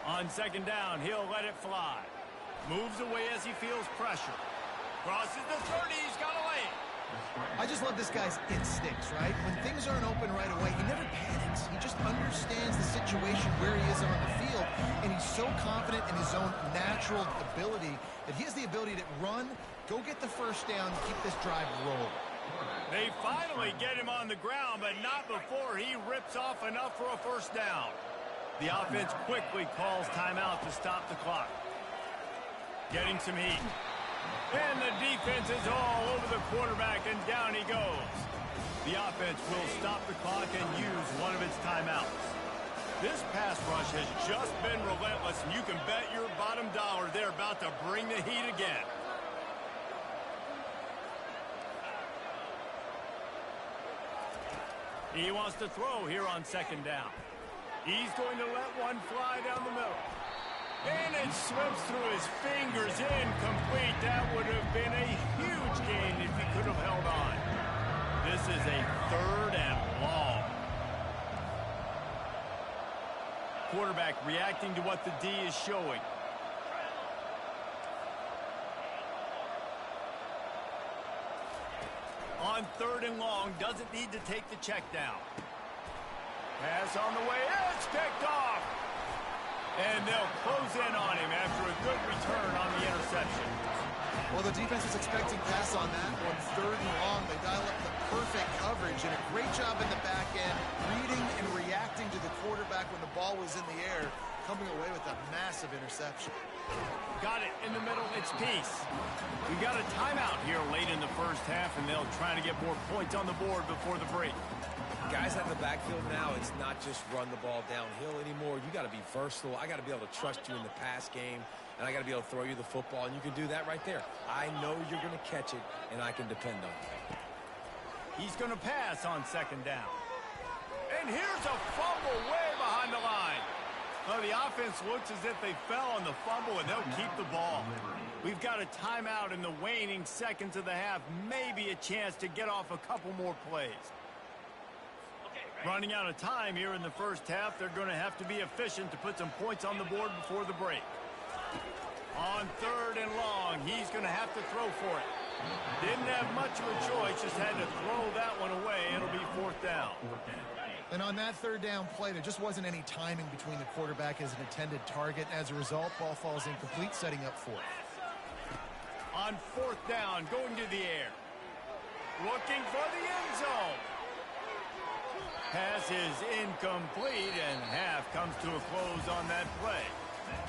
On second down, he'll let it fly. Moves away as he feels pressure. Crosses the 30, he's got a lane. I just love this guy's instincts, right? When things aren't open right away, he never panics. He just understands the situation where he is on the field, and he's so confident in his own natural ability that he has the ability to run, go get the first down, keep this drive rolling. They finally get him on the ground, but not before he rips off enough for a first down. The offense quickly calls timeout to stop the clock. Getting some heat. And the defense is all over the quarterback, and down he goes. The offense will stop the clock and use one of its timeouts. This pass rush has just been relentless, and you can bet your bottom dollar they're about to bring the heat again. He wants to throw here on second down. He's going to let one fly down the middle. And it slips through his fingers, incomplete. That would have been a huge gain if he could have held on. This is a 3rd and long. Quarterback reacting to what the D is showing. On 3rd and long, doesn't need to take the check down. Pass on the way, it's picked off. And they'll close in on him after a good return on the interception. Well, the defense is expecting pass on that one. 3rd and long, they dial up the perfect coverage and a great job in the back end, reading and reacting to the quarterback when the ball was in the air, coming away with a massive interception. Got it in the middle, it's peace. We got a timeout here late in the first half, and they'll try to get more points on the board before the break. Guys have the backfield now. It's not just run the ball downhill anymore. You got to be versatile. I got to be able to trust you in the pass game, and I got to be able to throw you the football, and you can do that right there. I know you're going to catch it, and I can depend on it. He's going to pass on second down. And here's a fumble way behind the line. Well, the offense looks as if they fell on the fumble, and they'll keep the ball. We've got a timeout in the waning seconds of the half, maybe a chance to get off a couple more plays. Running out of time here in the first half, they're going to have to be efficient to put some points on the board before the break. On 3rd and long, he's going to have to throw for it. Didn't have much of a choice, just had to throw that one away. It'll be 4th down. And on that 3rd down play, there just wasn't any timing between the quarterback as an intended target. As a result, ball falls incomplete, setting up 4th. On 4th down, going to the air. Looking for the end zone. Pass is incomplete, and half comes to a close on that play.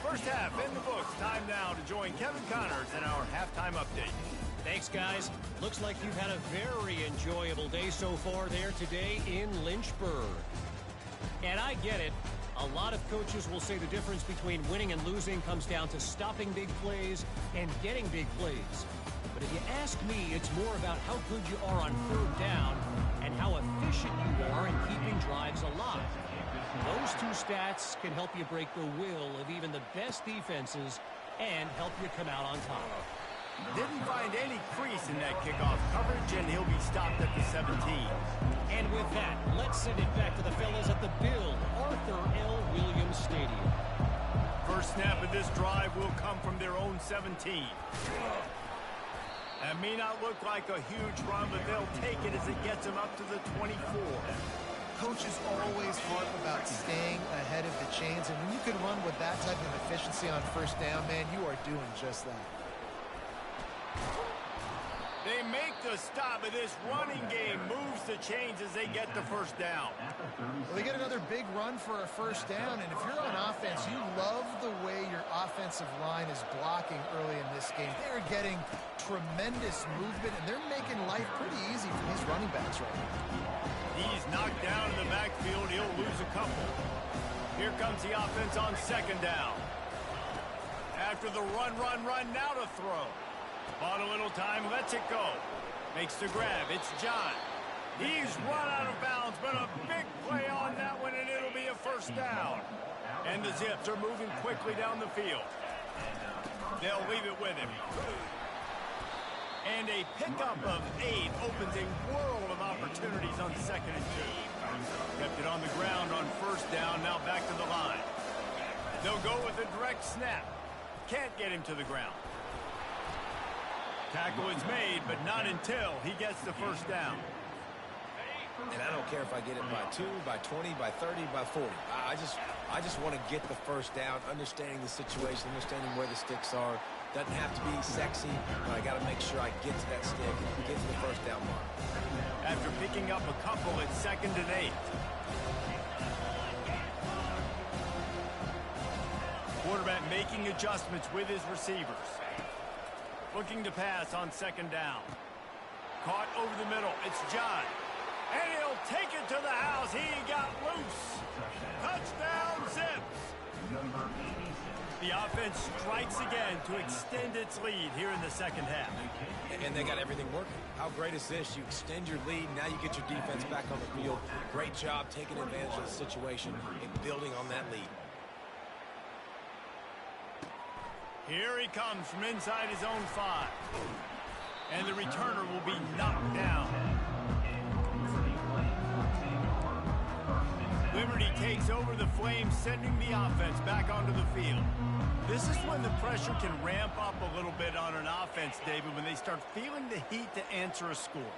First half in the books. Time now to join Kevin Connors in our halftime update. Thanks, guys. Looks like you've had a very enjoyable day so far there today in Lynchburg. And I get it. A lot of coaches will say the difference between winning and losing comes down to stopping big plays and getting big plays. But if you ask me, it's more about how good you are on 3rd down and how efficient you are in keeping drives alive. Those two stats can help you break the will of even the best defenses and help you come out on top. Didn't find any crease in that kickoff coverage, and he'll be stopped at the 17. And with that, let's send it back to the fellas at the Bill Arthur L. Williams Stadium. First snap of this drive will come from their own 17. That may not look like a huge run, but they'll take it as it gets them up to the 24. Coaches always harp about staying ahead of the chains, and when you can run with that type of efficiency on 1st down, man, you are doing just that. They make the stop, but this running game moves the chains as they get the 1st down. Well, they get another big run for a 1st down, and if you're on offense, you love the way your offensive line is blocking early in this game. They're getting tremendous movement, and they're making life pretty easy for these running backs right now. He's knocked down in the backfield. He'll lose a couple. Here comes the offense on 2nd down. After the run, now to throw. Bought a little time, lets it go. Makes the grab, it's John. He's run out of bounds, but a big play on that one, and it'll be a 1st down. And the Zips are moving quickly down the field. They'll leave it with him. And a pickup of 8 opens a world of opportunities on 2nd and 2. Kept it on the ground on 1st down, now back to the line. They'll go with a direct snap. Can't get him to the ground. Tackle is made, but not until he gets the 1st down. And I don't care if I get it by 2, by 20, by 30, by 40. I just want to get the 1st down, understanding the situation, understanding where the sticks are. Doesn't have to be sexy, but I got to make sure I get to that stick and get to the 1st down mark. After picking up a couple, it's 2nd and 8. Quarterback making adjustments with his receivers. Looking to pass on 2nd down. Caught over the middle. It's John. And he'll take it to the house. He got loose. Touchdown, Zips. Number 86. The offense strikes again to extend its lead here in the second half. And they got everything working. How great is this? You extend your lead, now you get your defense back on the field. Great job taking advantage of the situation and building on that lead. Here he comes from inside his own 5. And the returner will be knocked down. Liberty takes over the Flames, sending the offense back onto the field. This is when the pressure can ramp up a little bit on an offense, David, when they start feeling the heat to answer a score.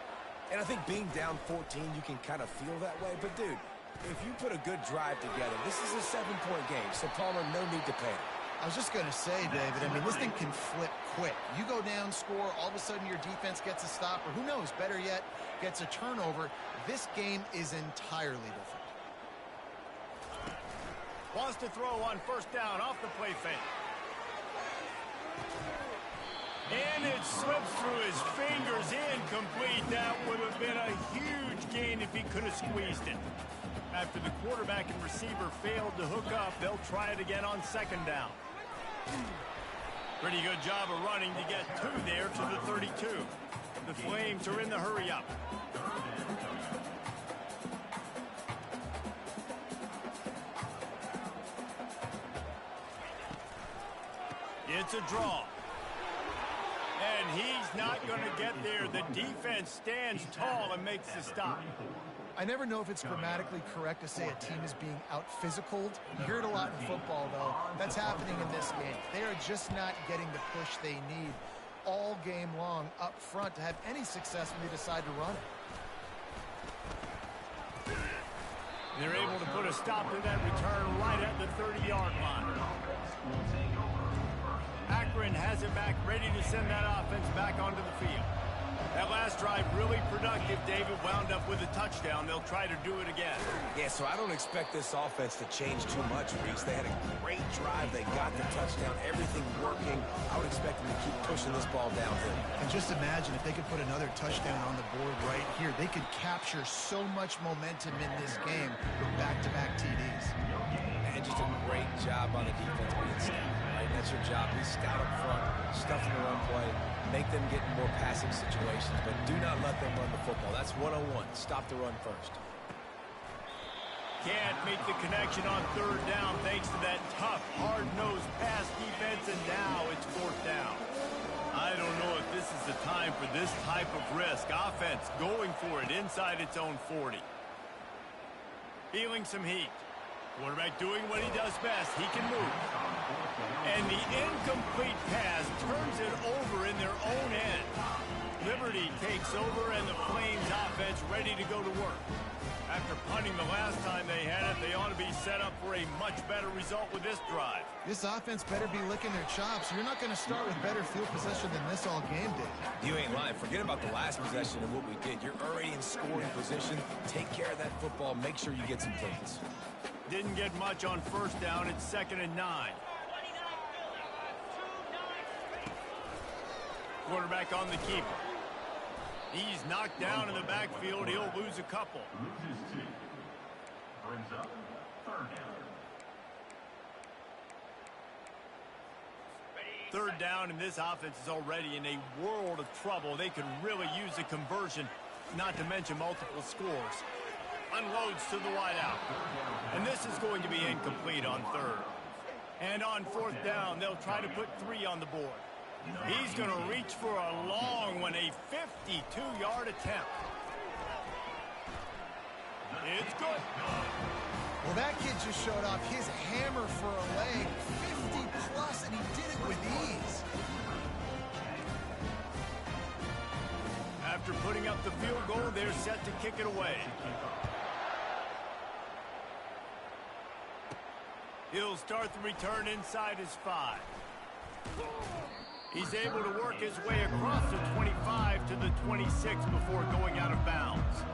And I think being down 14, you can kind of feel that way. But, dude, if you put a good drive together, this is a 7-point game, so Palmer, no need to panic. I was just going to say, David, I mean, this thing can flip quick. You go down, score, all of a sudden your defense gets a stop, or who knows, better yet, gets a turnover. This game is entirely different. Wants to throw on first down off the play fake. And it slips through his fingers, incomplete. That would have been a huge gain if he could have squeezed it. After the quarterback and receiver failed to hook up, they'll try it again on second down. Pretty good job of running to get 2 there to the 32. The Flames are in the hurry-up. It's a draw. And he's not going to get there. The defense stands tall and makes the stop. I never know if it's grammatically correct to say a team is being out-physicaled. You hear it a lot in football, though. That's happening in this game. They are just not getting the push they need all game long up front to have any success when they decide to run it. They're able to put a stop to that return right at the 30-yard line. Akron has it back, ready to send that offense back onto the field. That last drive really productive. David wound up with a touchdown. They'll try to do it again. Yeah, so I don't expect this offense to change too much, Reese. They had a great drive. They got the touchdown. Everything working. I would expect them to keep pushing this ball downhill. And just imagine if they could put another touchdown on the board right here. They could capture so much momentum in this game with back-to-back TDs. And just a great job on the defense being stout. Right? That's your job. Be stout up front, stuff in the run play, make them get in more passing situations, but do not let them run the football. That's 101. Stop the run first. Can't make the connection on third down thanks to that tough, hard-nosed pass defense, and now it's fourth down. I don't know if this is the time for this type of risk. Offense going for it inside its own 40. Feeling some heat. Quarterback doing what he does best. He can move. And the incomplete pass turns it over in their own end. Liberty takes over, and the Flames offense ready to go to work. After punting the last time they had it, they ought to be set up for a much better result with this drive. This offense better be licking their chops. You're not going to start with better field possession than this all game did. You ain't lying. Forget about the last possession and what we did. You're already in scoring position. Take care of that football. Make sure you get some points. Didn't get much on first down. It's 2nd and 9. Quarterback on the keeper. He's knocked down in the backfield. He'll lose a couple. Loses 2. Brings up 3rd down. Third down, and this offense is already in a world of trouble. They could really use a conversion, not to mention multiple scores. Unloads to the wideout. And this is going to be incomplete on third. And on fourth down, they'll try to put 3 on the board. He's going to reach for a long one, a 52-yard attempt. It's good. Well, that kid just showed off his hammer for a leg, 50-plus, and he did it with ease. After putting up the field goal, they're set to kick it away. He'll start the return inside his 5. He's able to work his way across the 25 to the 26 before going out of bounds.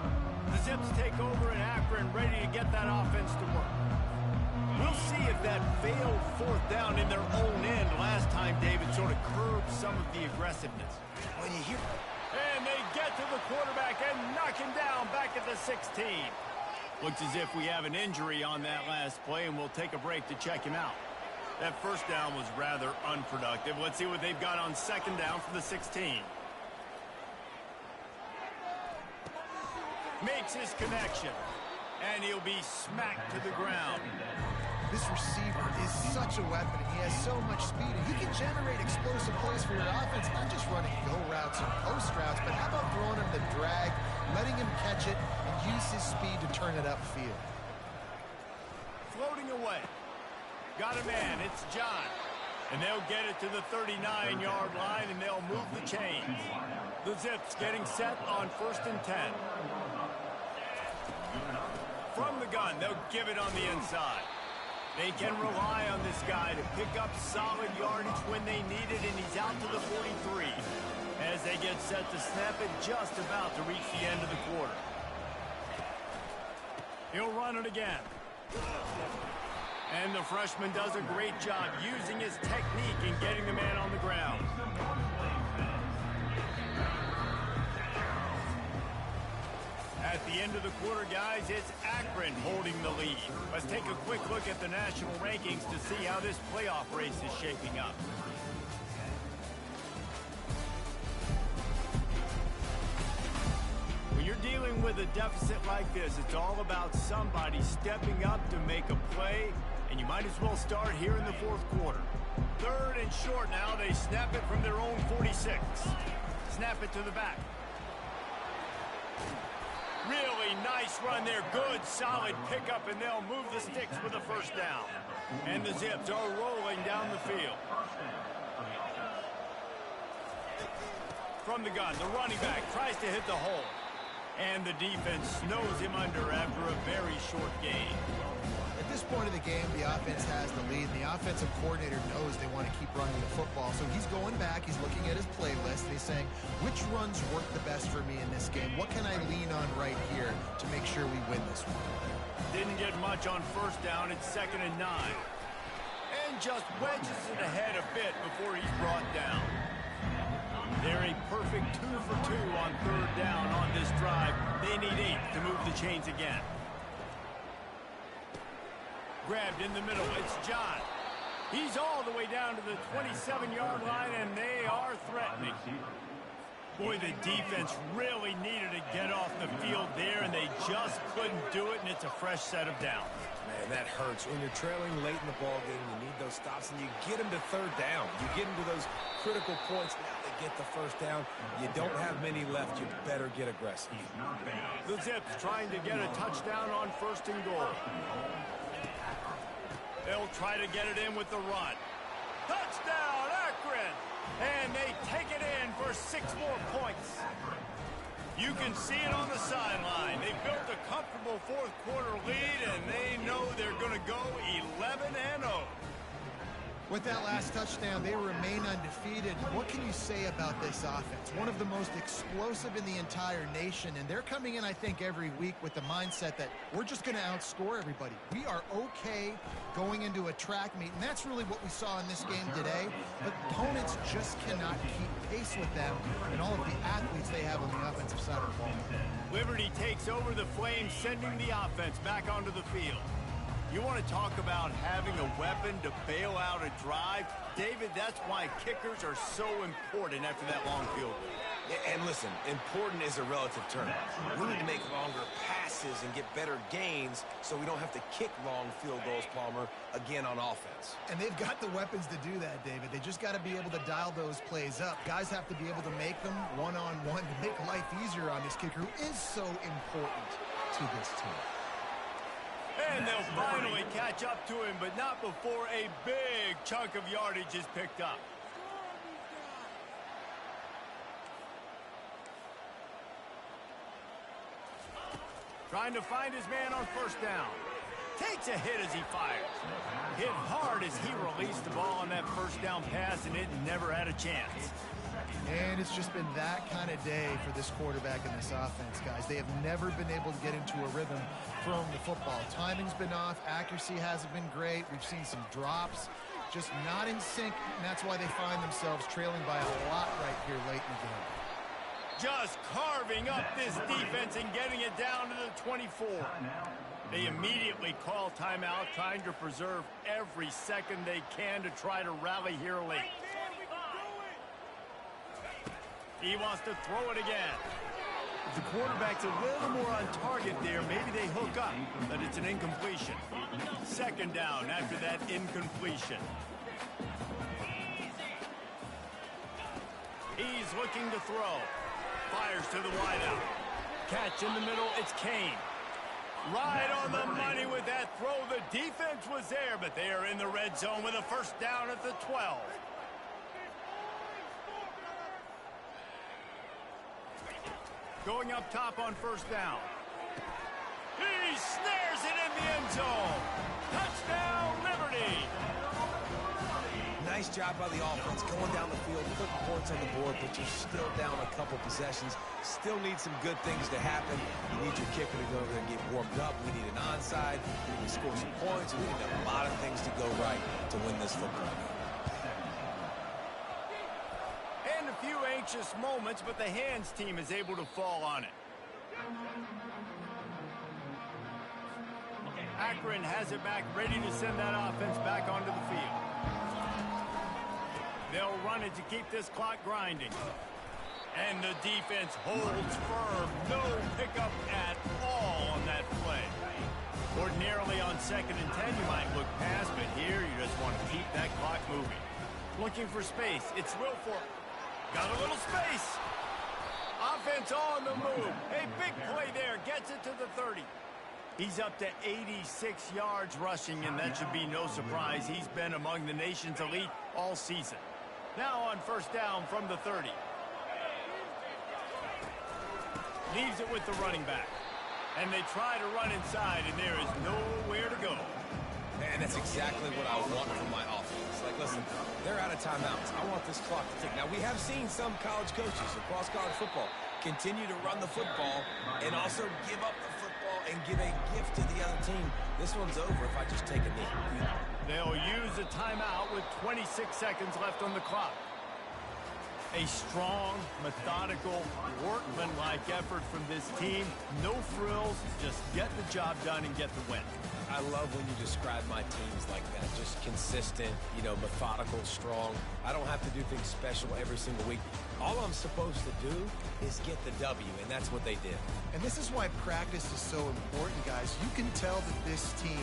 The Zips take over in Akron, ready to get that offense to work. We'll see if that failed fourth down in their own end last time, David, sort of curbed some of the aggressiveness. When you hear... And they get get to the quarterback and knock him down back at the 16. Looks as if we have an injury on that last play, and we'll take a break to check him out. That first down was rather unproductive. Let's see what they've got on second down from the 16. Makes his connection, and he'll be smacked to the ground. This receiver is such a weapon, and he has so much speed, and he can generate explosive plays for your offense, not just running go routes and post routes, but how about throwing him the drag, letting him catch it, and use his speed to turn it upfield. Floating away. Got a man, it's John. And they'll get it to the 39-yard line, and they'll move the chains. The Zips getting set on 1st and 10. From the gun, they'll give it on the inside. They can rely on this guy to pick up solid yardage when they need it, and he's out to the 43. As they get set to snap it, just about to reach the end of the quarter. He'll run it again. And the freshman does a great job using his technique and getting the man on the ground. At the end of the quarter, guys, it's Akron holding the lead. Let's take a quick look at the national rankings to see how this playoff race is shaping up. When you're dealing with a deficit like this, it's all about somebody stepping up to make a play, and you might as well start here in the fourth quarter. 3rd and short now. They snap it from their own 46. Snap it to the back. Really nice run there. Good, solid pickup, and they'll move the sticks with a first down. And the Zips are rolling down the field. From the gun, the running back tries to hit the hole. And the defense snows him under after a very short gain. At this point of the game, the offense has the lead, and the offensive coordinator knows they want to keep running the football. So he's going back, he's looking at his playlist, and he's saying, which runs work the best for me in this game? What can I lean on right here to make sure we win this one? Didn't get much on first down. It's 2nd and 9. And just wedges it ahead a bit before he's brought down. They're a perfect 2 for 2 on 3rd down on this drive. They need 8 to move the chains again. Grabbed in the middle, it's John. He's all the way down to the 27-yard line, and they are threatening. Boy, the defense really needed to get off the field there, and they just couldn't do it, and it's a fresh set of downs. Man, that hurts. When you're trailing late in the ball game, you need those stops, and you get them to 3rd down. You get them to those critical points. Now they get the first down. You don't have many left. You better get aggressive. The Zips trying to get a touchdown on 1st and goal. They'll try to get it in with the run. Touchdown, Akron! And they take it in for 6 more points. You can see it on the sideline. They built a comfortable 4th quarter lead, and they know they're going to go 11-0. With that last touchdown, they remain undefeated. What can you say about this offense? One of the most explosive in the entire nation, and they're coming in, I think, every week with the mindset that we're just going to outscore everybody. We are okay going into a track meet, and that's really what we saw in this game today. But opponents just cannot keep pace with them and all of the athletes they have on the offensive side of the ball. Liberty takes over the Flames, sending the offense back onto the field. You want to talk about having a weapon to bail out a drive? David, that's why kickers are so important after that long field goal. And listen, important is a relative term. We need to make longer passes and get better gains so we don't have to kick long field goals, Palmer, again on offense. And they've got the weapons to do that, David. They just got to be able to dial those plays up. Guys have to be able to make them one-on-one to make life easier on this kicker, who is so important to this team. And they'll finally catch up to him, but not before a big chunk of yardage is picked up. Trying to find his man on 1st down. Takes a hit as he fires. Hit hard as he released the ball on that 1st down pass, and it never had a chance. And it's just been that kind of day for this quarterback and this offense, guys. They have never been able to get into a rhythm throwing the football. Timing's been off. Accuracy hasn't been great. We've seen some drops, just not in sync, and that's why they find themselves trailing by a lot right here late in the game. Just carving up this defense and getting it down to the 24. They immediately call timeout, trying to preserve every second they can to try to rally here late. He wants to throw it again. If the quarterback's a little more on target there, maybe they hook up, but it's an incompletion. Second down after that incompletion. He's looking to throw. Fires to the wideout. Catch in the middle, it's Kane. Right on the money with that throw. The defense was there, but they are in the red zone with a first down at the 12. Going up top on first down. He snares it in the end zone. Touchdown, Liberty. Nice job by the offense, going down the field, putting points on the board, but you're still down a couple possessions. Still need some good things to happen. You need your kicker to go over there and get warmed up. We need an onside. We need to score some points. We need a lot of things to go right to win this football game. And a few anxious moments, but the hands team is able to fall on it. Akron has it back, ready to send that offense back onto the field. They'll run it to keep this clock grinding. And the defense holds firm. No pickup at all on that play. Ordinarily on 2nd and 10, you might look past, but here you just want to keep that clock moving. Looking for space. It's Wilfork. Got a little space. Offense on the move. A big play there. Gets it to the 30. He's up to 86 yards rushing, and that should be no surprise. He's been among the nation's elite all season. Now on first down from the 30. Leaves it with the running back. And they try to run inside, and there is nowhere to go. And that's exactly what I want from my offense. Like, listen, they're out of timeouts. I want this clock to tick. Now, we have seen some college coaches across college football continue to run the football and also give up the football and give a gift to the other team. This one's over if I just take a knee. They'll use a timeout with 26 seconds left on the clock. A strong, methodical, workman-like effort from this team. No frills, just get the job done and get the win. I love when you describe my teams like that. Just consistent, methodical, strong. I don't have to do things special every single week. All I'm supposed to do is get the W, and that's what they did. And this is why practice is so important, guys. You can tell that this team